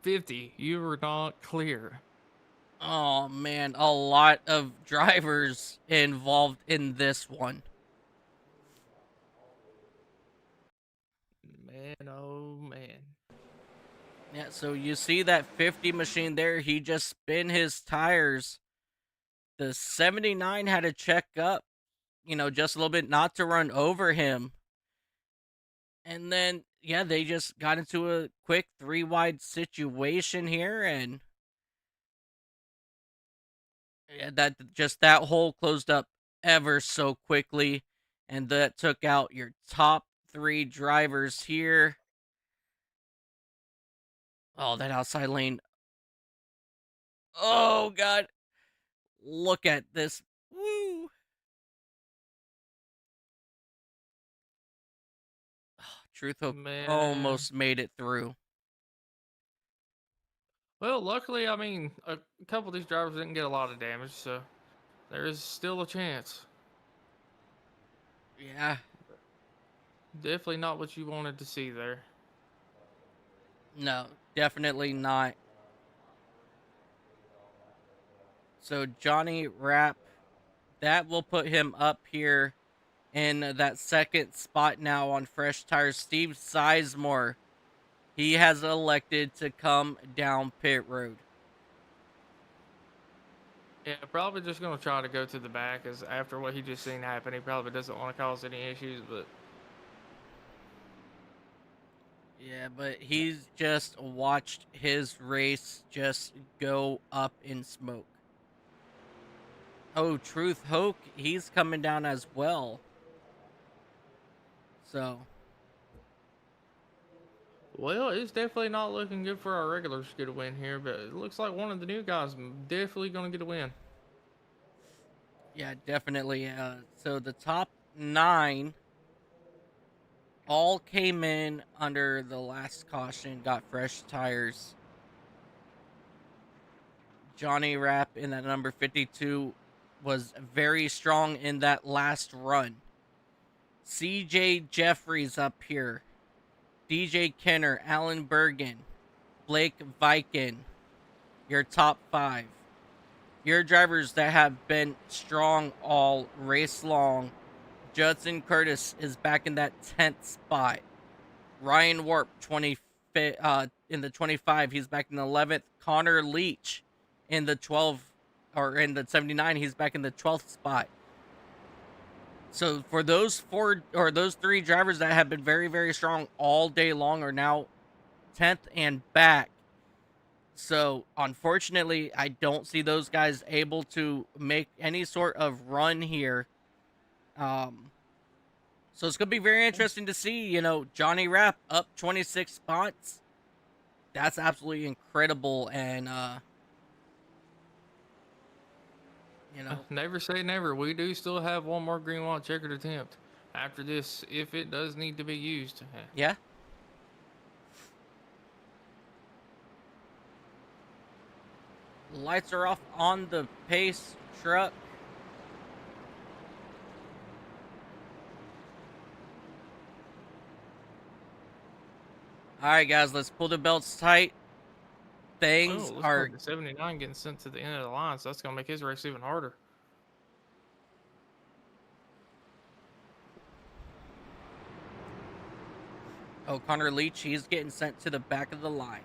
S1: 50, you were not clear.
S2: Oh, man, a lot of drivers involved in this one.
S1: Man, oh man.
S2: Yeah, so you see that 50 machine there, he just spin his tires. The 79 had to check up, just a little bit not to run over him. And then, yeah, they just got into a quick 3 wide situation here, and Yeah, that hole closed up ever so quickly, and that took out your top 3 drivers here. Oh, that outside lane. Oh god. Look at this. Woo. Truth Hook
S1: Man.
S2: almost made it through.
S1: Well, luckily, I mean, a couple of these drivers didn't get a lot of damage, so there is still a chance.
S2: Yeah.
S1: Definitely not what you wanted to see there.
S2: No, definitely not. So Johnny Rapp, that will put him up here in that second spot now on fresh tires. Steve Sizemore, he has elected to come down pit road.
S1: Yeah, probably just going to try to go to the back, as after what he just seen happen, he probably doesn't want to cause any issues, but
S2: Yeah, but he's just watched his race just go up in smoke. Oh, Truth Hoke, he's coming down as well. So,
S1: well, it's definitely not looking good for our regulars to get a win here, but it looks like one of the new guys definitely going to get a win.
S2: yeah, definitely. So the top 9 all came in under the last caution, got fresh tires. Johnny Rapp in that number 52 was very strong in that last run. CJ Jeffries up here. DJ Kenner, Alan Bergen, Blake Viken, your top 5. Your drivers that have been strong all race long. Judson Curtis is back in that 10th spot. Ryan Warp, 25, in the 25, he's back in the 11th. Connor Leach in the 12, or in the 79, he's back in the 12th spot. So for those 3 drivers that have been very, very strong all day long are now 10th and back. So unfortunately, I don't see those guys able to make any sort of run here. So it's going to be very interesting to see, Johnny Rapp up 26 spots. That's absolutely incredible. And,
S1: Never say never. We do still have one more Green-White-Checkered attempt after this, if it does need to be used.
S2: Yeah. Lights are off on the pace truck. All right, guys, let's pull the belts tight. Things
S1: Looks
S2: are
S1: like the 79 getting sent to the end of the line, so that's going to make his race even harder.
S2: Oh, Connor Leach, he's getting sent to the back of the line.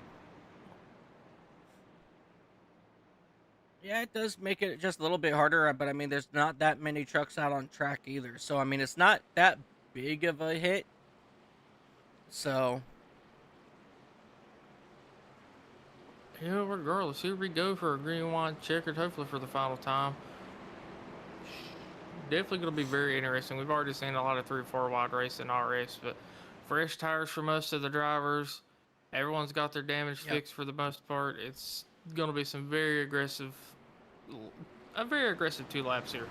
S2: Yeah, it does make it just a little bit harder, but I mean, there's not that many trucks out on track either. So, I mean, it's not that big of a hit. So,
S1: Yeah, regardless, here we go for a Green-White-Checkered, hopefully for the final time. Definitely going to be very interesting. We've already seen a lot of 3-4 wide race in our race, but fresh tires for most of the drivers. Everyone's got their damage fixed for the most part. It's going to be a very aggressive 2 laps here.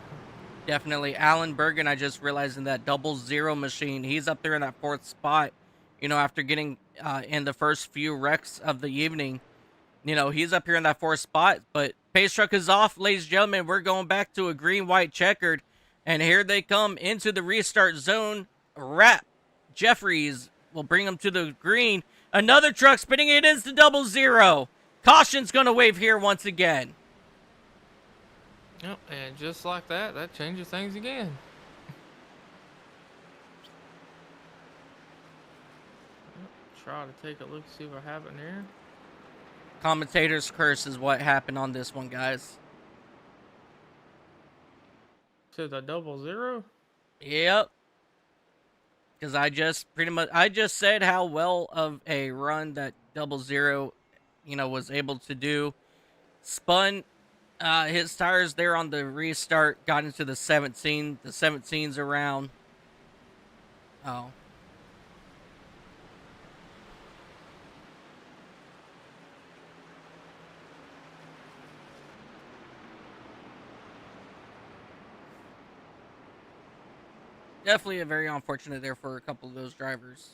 S2: definitely Alan Bergen, I just realized in that 00 machine, he's up there in that 4th spot, after getting in the first few wrecks of the evening. He's up here in that 4th spot, but pace truck is off, ladies and gentlemen. We're going back to a Green-White-Checkered, and here they come into the restart zone. Rapp Jeffries will bring them to the green. Another truck spinning it into 00. Caution's going to wave here once again.
S1: Yep, and just like that, that changes things again. Try to take a look, see what happened here.
S2: Commentator's curse is what happened on this one, guys.
S1: To the 00?
S2: Yep. Because I just said how well of a run that 00, was able to do. Spun His tires there on the restart got into the 17. The 17's around. Oh. Definitely a very unfortunate there for a couple of those drivers.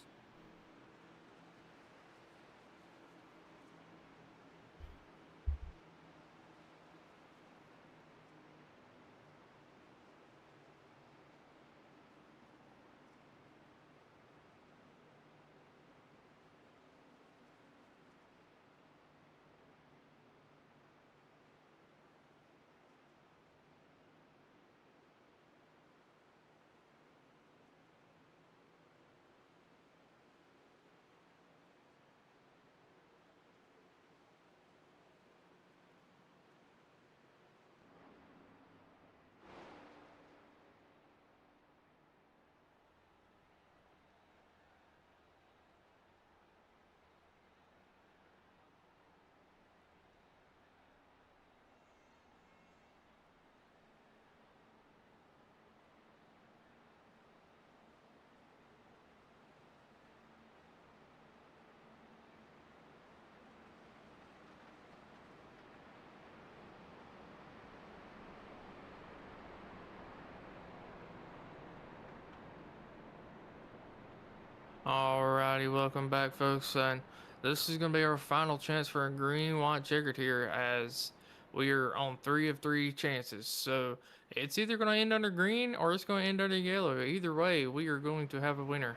S1: Alrighty, welcome back, folks, and this is gonna be our final chance for a Green-White-Checkered here, as we are on 3 of 3 chances. So it's either gonna end under green or it's gonna end under yellow. Either way, we are going to have a winner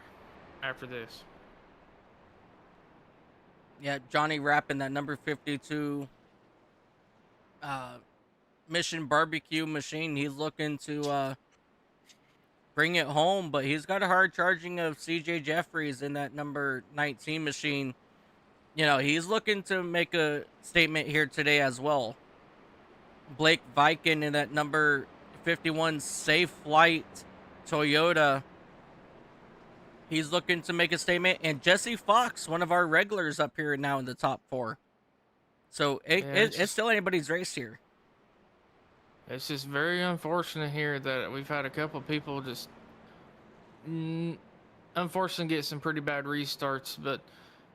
S1: after this.
S2: Yeah, Johnny Rapp in that number 52 Mission Barbecue machine. He's looking to bring it home, but he's got a hard charging of CJ Jeffries in that number 19 machine. You know, he's looking to make a statement here today as well. Blake Viken in that number 51 Safe Flight Toyota. He's looking to make a statement. And Jesse Fox, one of our regulars up here now in the top 4. So it's still anybody's race here.
S1: It's just very unfortunate here that we've had a couple people just unfortunately get some pretty bad restarts, but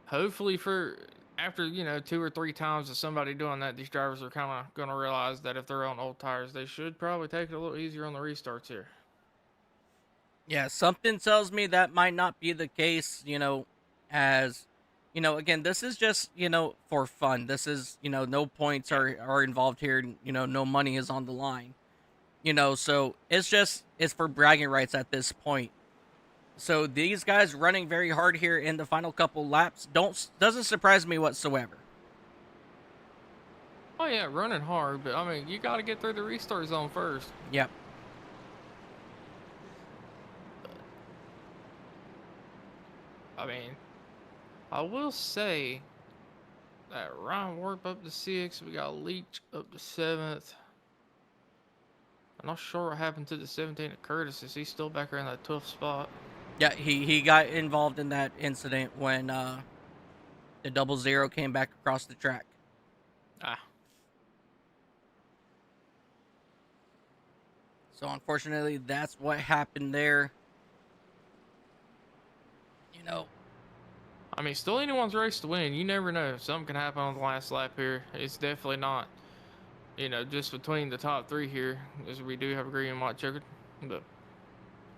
S1: hopefully for after 2 or 3 times of somebody doing that, these drivers are kind of going to realize that if they're on old tires, they should probably take it a little easier on the restarts here.
S2: Yeah, something tells me that might not be the case, as, again, this is just, for fun. This is, no points are involved here. No money is on the line, so it's for bragging rights at this point. So these guys running very hard here in the final couple laps doesn't surprise me whatsoever.
S1: Oh yeah, running hard, but I mean, you got to get through the restart zone first.
S2: Yep.
S1: I mean, I will say that Ryan Warp up to 6th, we got Leach up to 7th. I'm not sure what happened to the 17 at Curtis. Is he still back around that 12th spot?
S2: Yeah, he got involved in that incident when the 00 came back across the track. So unfortunately, that's what happened there.
S1: I mean, still anyone's race to win. You never know. Something can happen on the last lap here. It's definitely not, just between the top 3 here, as we do have a green and white checkered. But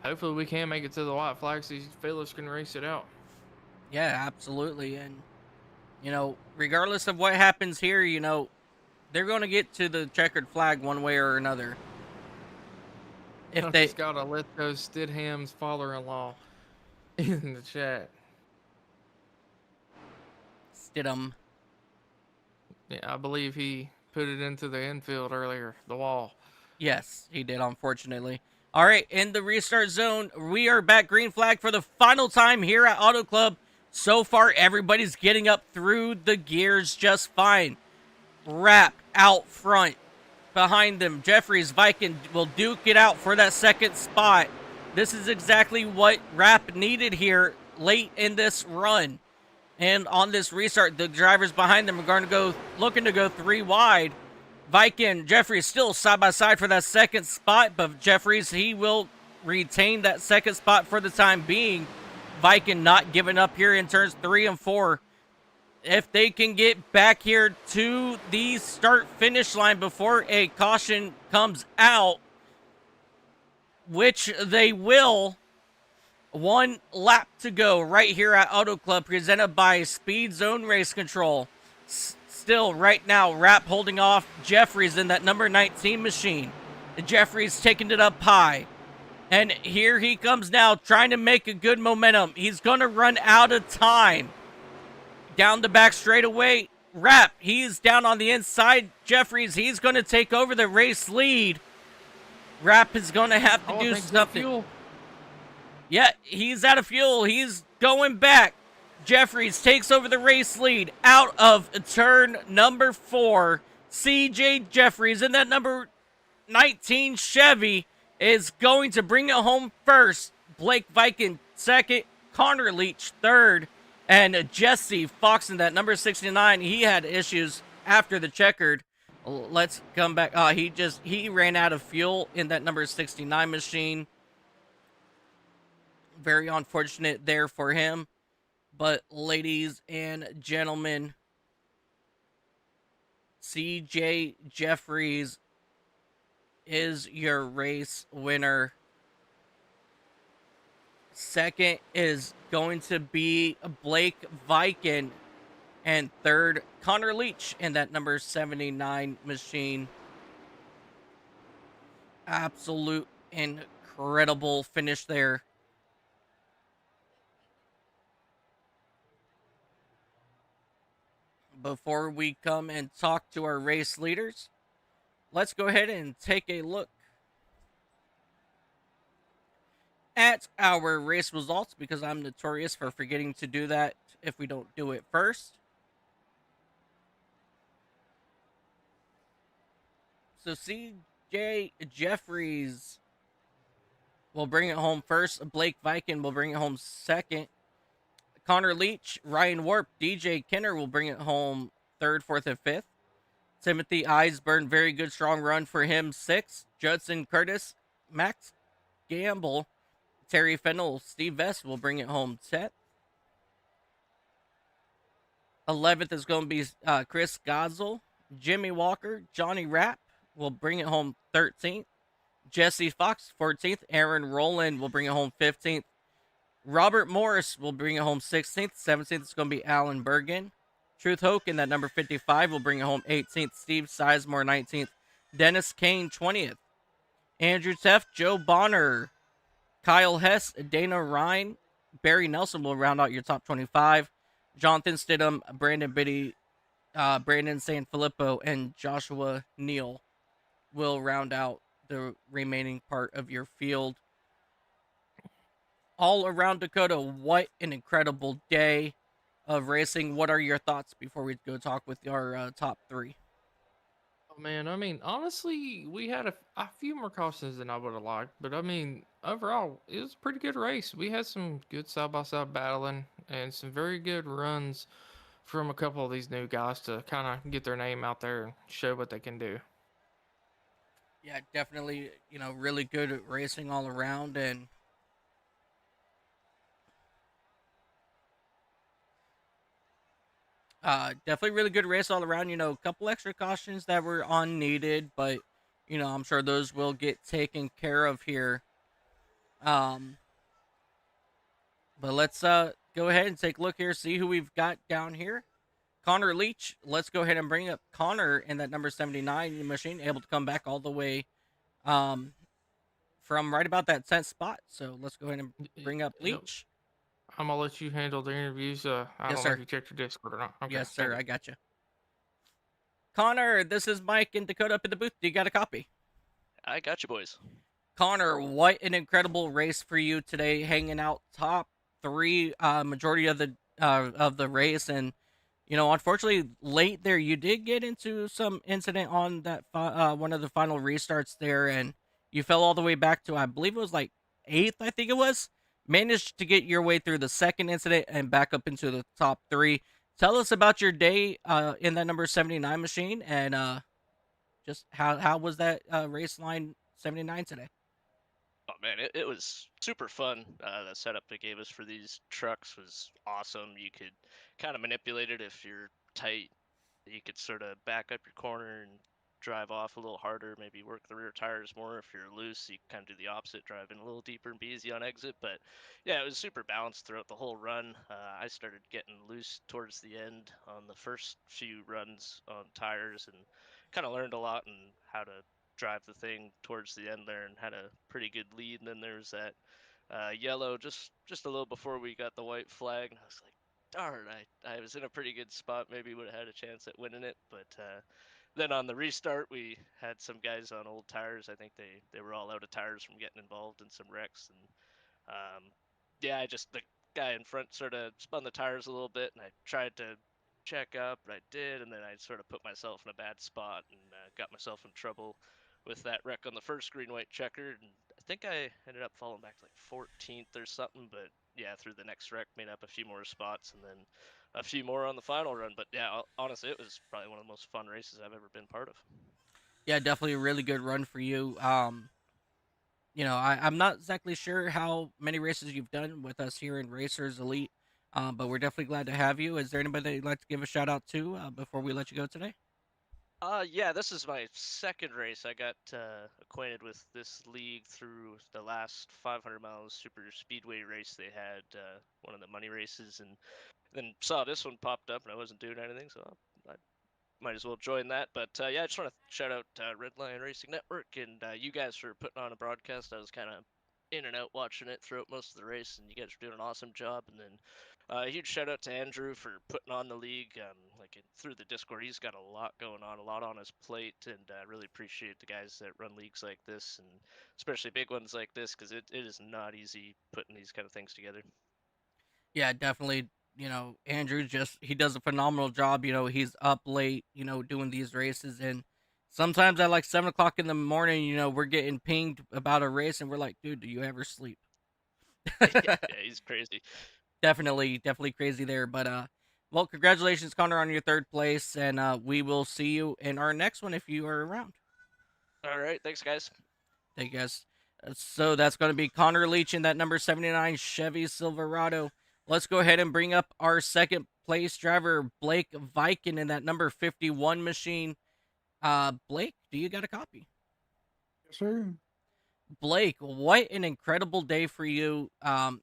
S1: hopefully we can make it to the white flag so these fellas can race it out.
S2: Yeah, absolutely. And, regardless of what happens here, they're going to get to the checkered flag one way or another.
S1: If they just gotta let those Stidham's father-in-law in the chat.
S2: Stidham.
S1: Yeah, I believe he put it into the infield earlier, the wall.
S2: Yes, he did, unfortunately. All right, in the restart zone, we are back green flag for the final time here at Auto Club. So far, everybody's getting up through the gears just fine. Rapp out front. Behind them, Jeffries, Viken will duke it out for that second spot. This is exactly what Rapp needed here late in this run. And on this restart, the drivers behind them are going to looking to go 3 wide. Viking, Jeffries still side by side for that second spot, but Jeffries, he will retain that second spot for the time being. Viking not giving up here in turns 3 and 4. If they can get back here to the start-finish line before a caution comes out, which they will, 1 lap to go right here at Auto Club, presented by Speed Zone Race Control. Still, right now, Rapp holding off Jeffries in that number 19 machine. Jeffries taking it up high. And here he comes now, trying to make a good momentum. He's going to run out of time. Down the back straightaway, Rapp, he's down on the inside. Jeffries, he's going to take over the race lead. Rapp is going to have to do something. Yeah, he's out of fuel. He's going back. Jeffries takes over the race lead out of turn number 4. CJ Jeffries in that number 19 Chevy is going to bring it home first. Blake Viking second. Connor Leach third. And Jesse Fox in that number 69. He had issues after the checkered. Let's come back. He ran out of fuel in that number 69 machine. Very unfortunate there for him. But ladies and gentlemen, CJ Jeffries is your race winner. Second is going to be Blake Viking. And third, Connor Leach in that number 79 machine. Absolute incredible finish there. Before we come and talk to our race leaders, let's go ahead and take a look at our race results, because I'm notorious for forgetting to do that if we don't do it first. So CJ Jeffries will bring it home first. Blake Viking will bring it home second. Connor Leach, Ryan Warp, DJ Kenner will bring it home third, fourth, and fifth. Timothy Eisburn, very good, strong run for him, sixth. Judson Curtis, Max Gamble, Terry Fennell, Steve Vest will bring it home 10th. 11th is going to be Chris Gosel. Jimmy Walker, Johnny Rapp will bring it home 13th. Jesse Fox, 14th. Aaron Rowland will bring it home 15th. Robert Morris will bring it home 16th. 17th is going to be Alan Bergen. Truth Hoke in that number 55 will bring it home 18th. Steve Sizemore, 19th. Dennis Kane, 20th. Andrew Teff, Joe Bonner, Kyle Hess, Dana Ryan, Barry Nelson will round out your top 25. Jonathan Stidham, Brandon Biddy, Brandon Sanfilippo, and Joshua Neal will round out the remaining part of your field. All around Dakota, what an incredible day of racing. What are your thoughts before we go talk with our top 3?
S1: Oh, man, I mean, honestly, we had a few more cautions than I would have liked, but I mean, overall, it was a pretty good race. We had some good side-by-side battling and some very good runs from a couple of these new guys to kind of get their name out there and show what they can do.
S2: Yeah, definitely, really good racing all around, and definitely really good race all around. A couple extra cautions that were unneeded, but I'm sure those will get taken care of here. But let's go ahead and take a look here, see who we've got down here. Connor Leach, let's go ahead and bring up Connor in that number 79 machine, able to come back all the way from right about that 10th spot. So let's go ahead and bring up Leach.
S1: I'm going to let you handle the interviews. I don't know if you checked your Discord or not. Okay,
S2: yes, sir. I got you. Connor, this is Mike and Dakota up in the booth. Do you got a copy?
S4: I got you, boys.
S2: Connor, what an incredible race for you today, hanging out top 3 majority of the race. And, unfortunately, late there, you did get into some incident on that one of the final restarts there, and you fell all the way back to, I believe it was like 8th, I think it was. Managed to get your way through the second incident and back up into the top 3. Tell us about your day in that number 79 machine, and just how was that race line 79 today?
S4: Oh man, it was super fun. The setup they gave us for these trucks was awesome. You could kind of manipulate it if you're tight. You could sort of back up your corner and drive off a little harder, maybe work the rear tires more. If you're loose, you kind of do the opposite, drive in a little deeper and be easy on exit. But yeah, it was super balanced throughout the whole run. I started getting loose towards the end on the first few runs on tires and kind of learned a lot on how to drive the thing towards the end there and had a pretty good lead. And then there's that yellow just a little before we got the white flag, and I was like, darn, I was in a pretty good spot. Maybe would have had a chance at winning it, but then on the restart, we had some guys on old tires. I think they were all out of tires from getting involved in some wrecks, and yeah, the guy in front sort of spun the tires a little bit, and I tried to check up, and I did, and then I sort of put myself in a bad spot and got myself in trouble with that wreck on the first Green-White-Checkered, and I think I ended up falling back to like 14th or something, but yeah, through the next wreck, made up a few more spots, and then a few more on the final run. But yeah, honestly, it was probably one of the most fun races I've ever been part of.
S2: Yeah, definitely a really good run for you. I'm not exactly sure how many races you've done with us here in Racers Elite, but we're definitely glad to have you. Is there anybody that you'd like to give a shout out to before we let you go today?
S4: Yeah, this is my second race. I got acquainted with this league through the last 500 miles super speedway race they had, one of the money races, and then saw this one popped up, and I wasn't doing anything, so I might as well join that. But yeah, I just want to shout out Red Lion Racing Network and you guys for putting on a broadcast. I was kind of in and out watching it throughout most of the race, and you guys were doing an awesome job. And then a huge shout out to Andrew for putting on the league. Through the Discord, he's got a lot going on, a lot on his plate, and I really appreciate the guys that run leagues like this, and especially big ones like this, because it is not easy putting these kind of things together.
S2: Yeah, definitely. Andrew he does a phenomenal job. He's up late, doing these races, and sometimes at like 7 o'clock in the morning, we're getting pinged about a race, and we're like, dude, do you ever sleep?
S4: Yeah, he's crazy.
S2: Definitely crazy there. But well, congratulations, Connor, on your third place, and we will see you in our next one if you are around.
S4: All right, thanks, guys.
S2: Thank you guys. So that's going to be Connor Leach in that number 79 Chevy Silverado. Let's go ahead and bring up our second place driver, Blake Viken, in that number 51 machine. Blake, do you got a copy?
S5: Yes, sir.
S2: Blake, what an incredible day for you.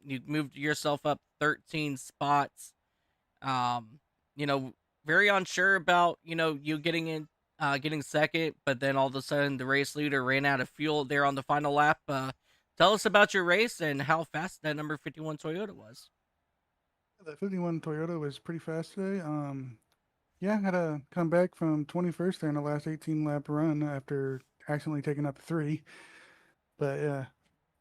S2: You moved yourself up 13 spots. Um, you know, very unsure about, you getting second, but then all of a sudden the race leader ran out of fuel there on the final lap. Tell us about your race and how fast that number 51 Toyota was.
S5: The 51 Toyota was pretty fast today. Yeah, I had to come back from 21st there in the last 18 lap run after accidentally taking up three. But yeah,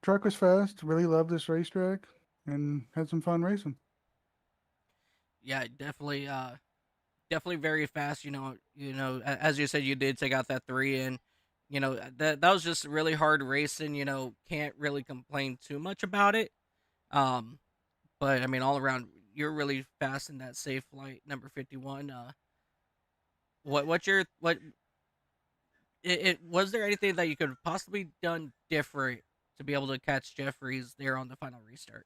S5: truck was fast. Really loved this racetrack and had some fun racing.
S2: Yeah, definitely very fast. As you said, you did take out that three, and that was just really hard racing. Can't really complain too much about it. Um, but I mean, all around, you're really fast in that safe flight number 51. What's your what? It was there anything that you could have possibly done different to be able to catch Jeffries there on the final restart?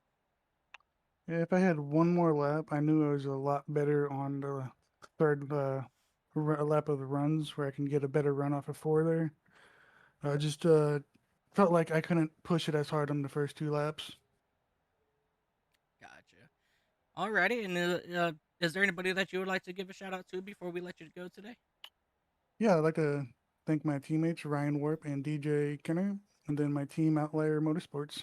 S5: Yeah, if I had one more lap, I knew I was a lot better on the third lap of the runs where I can get a better run off of four there. Just felt like I couldn't push it as hard on the first two laps.
S2: Gotcha. Alrighty, and is there anybody that you would like to give a shout out to before we let you go today?
S5: Yeah, I'd like to thank my teammates Ryan Warp and DJ Kenner, and then my team Outlier Motorsports.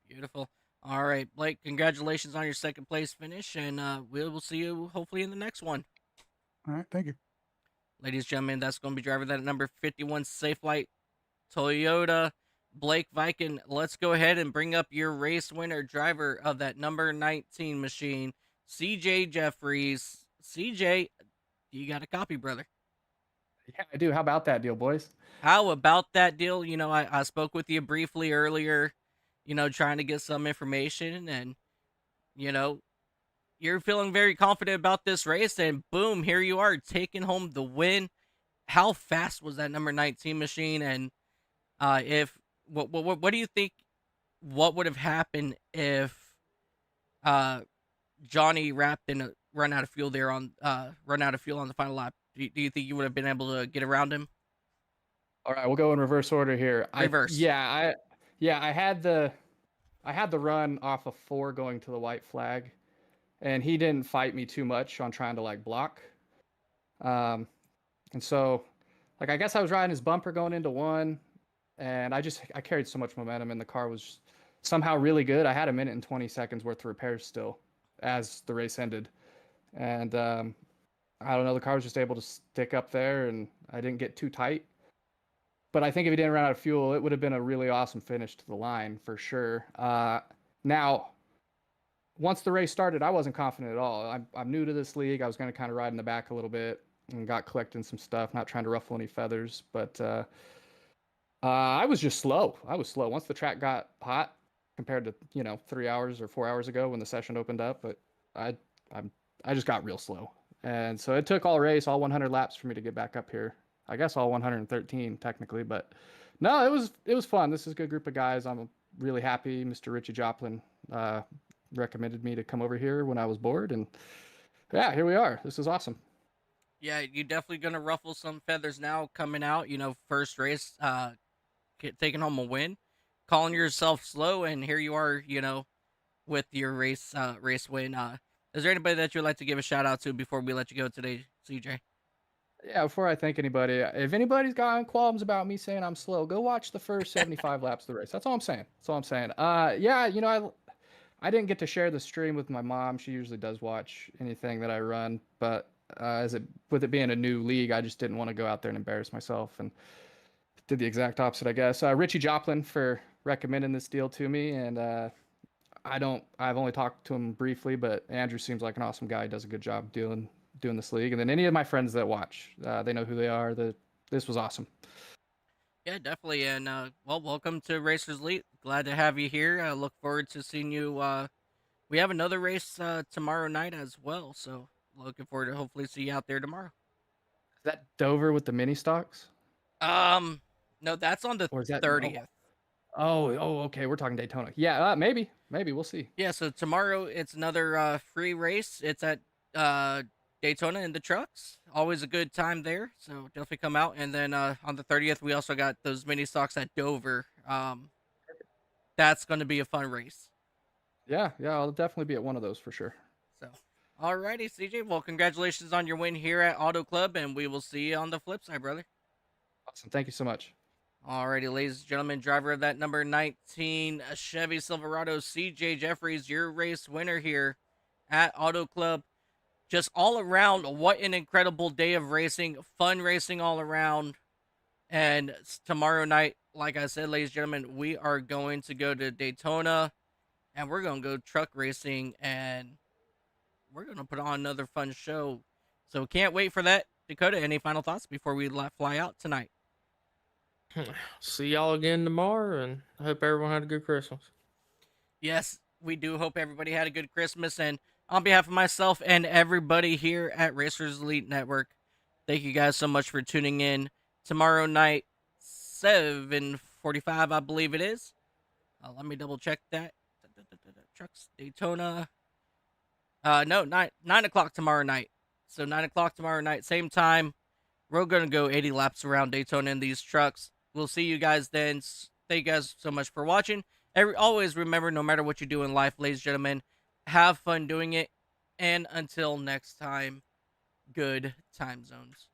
S2: Beautiful. All right, Blake, congratulations on your second place finish, and we will see you hopefully in the next one.
S5: All right, thank you.
S2: Ladies and gentlemen, that's going to be driver that number 51 Safe Light Toyota, Blake Viken. Let's go ahead and bring up your race winner driver of that number 19 machine, CJ Jeffries. CJ, you got a copy, brother?
S6: Yeah, I do. How about that deal, boys?
S2: How about that deal? I spoke with you briefly earlier, trying to get some information, and, you're feeling very confident about this race, and boom, here you are taking home the win. how fast was that number 19 machine, and if what do you think? What would have happened if uh, Johnny wrapped in a run out of fuel there on run out of fuel on the final lap? Do you think you would have been able to get around him?
S6: All right, we'll go in reverse order here.
S2: Reverse.
S6: I had the run off of 4 going to the white flag, and he didn't fight me too much on trying to like block. And so, like, I guess I was riding his bumper going into 1, and I carried so much momentum, and the car was somehow really good. I had a minute and 20 seconds worth of repairs still as the race ended, and I don't know, the car was just able to stick up there, and I didn't get too tight. But I think if he didn't run out of fuel, it would have been a really awesome finish to the line for sure. Now, once the race started, I wasn't confident at all. I'm new to this league. I was going to kind of ride in the back a little bit and got collecting some stuff, not trying to ruffle any feathers. But I was just slow. I was slow. Once the track got hot compared to 3 hours or 4 hours ago when the session opened up, but I just got real slow. And so it took all race, all 100 laps for me to get back up here. I guess all 113 technically, but no, it was fun. This is a good group of guys. I'm really happy. Mr. Richie Joplin recommended me to come over here when I was bored, and yeah, here we are. This is awesome.
S2: Yeah, you're definitely gonna ruffle some feathers now coming out. First race, taking home a win, calling yourself slow, and here you are. With your race win. Is there anybody that you'd like to give a shout out to before we let you go today, CJ?
S6: Yeah, before I thank anybody, if anybody's got qualms about me saying I'm slow, go watch the first 75 laps of the race. That's all I'm saying. Yeah, I didn't get to share the stream with my mom. She usually does watch anything that I run, but with it being a new league, I just didn't want to go out there and embarrass myself, and did the exact opposite, I guess. Richie Joplin for recommending this deal to me, and I've only talked to him briefly, but Andrew seems like an awesome guy. He does a good job doing this league. And then any of my friends that watch, they know who they are. This was awesome.
S2: Yeah, definitely. And welcome to Racers Elite. Glad to have you here. I look forward to seeing you. We have another race tomorrow night as well, so looking forward to hopefully see you out there tomorrow.
S6: Is that Dover with the mini stocks?
S2: No, that's on the
S6: Or is that
S2: 30th.
S6: Oh, okay. We're talking Daytona. Yeah, maybe we'll see.
S2: Yeah, so tomorrow it's another free race. It's at Daytona in the trucks. Always a good time there, so definitely come out. And then on the 30th, we also got those mini stocks at Dover. That's going to be a fun race.
S6: Yeah, I'll definitely be at one of those for sure.
S2: So, alrighty, CJ. Well, congratulations on your win here at Auto Club, and we will see you on the flip side, brother.
S6: Awesome. Thank you so much.
S2: Alrighty, ladies and gentlemen, driver of that number 19 Chevy Silverado, CJ Jeffries, your race winner here at Auto Club. Just all around, what an incredible day of racing, fun racing all around. And tomorrow night, like I said, ladies and gentlemen, we are going to go to Daytona, and we're going to go truck racing, and we're going to put on another fun show. So can't wait for that. Dakota, any final thoughts before we fly out tonight?
S1: See y'all again tomorrow, and I hope everyone had a good Christmas.
S2: Yes, we do hope everybody had a good Christmas, and on behalf of myself and everybody here at Racers Elite Network, thank you guys so much for tuning in. Tomorrow night, 7:45, I believe it is. Let me double check that. Trucks, Daytona. No, 9 o'clock tomorrow night. So 9 o'clock tomorrow night, same time. We're going to go 80 laps around Daytona in these trucks. We'll see you guys then. Thank you guys so much for watching. Always remember, no matter what you do in life, ladies and gentlemen, have fun doing it. And until next time, good time zones.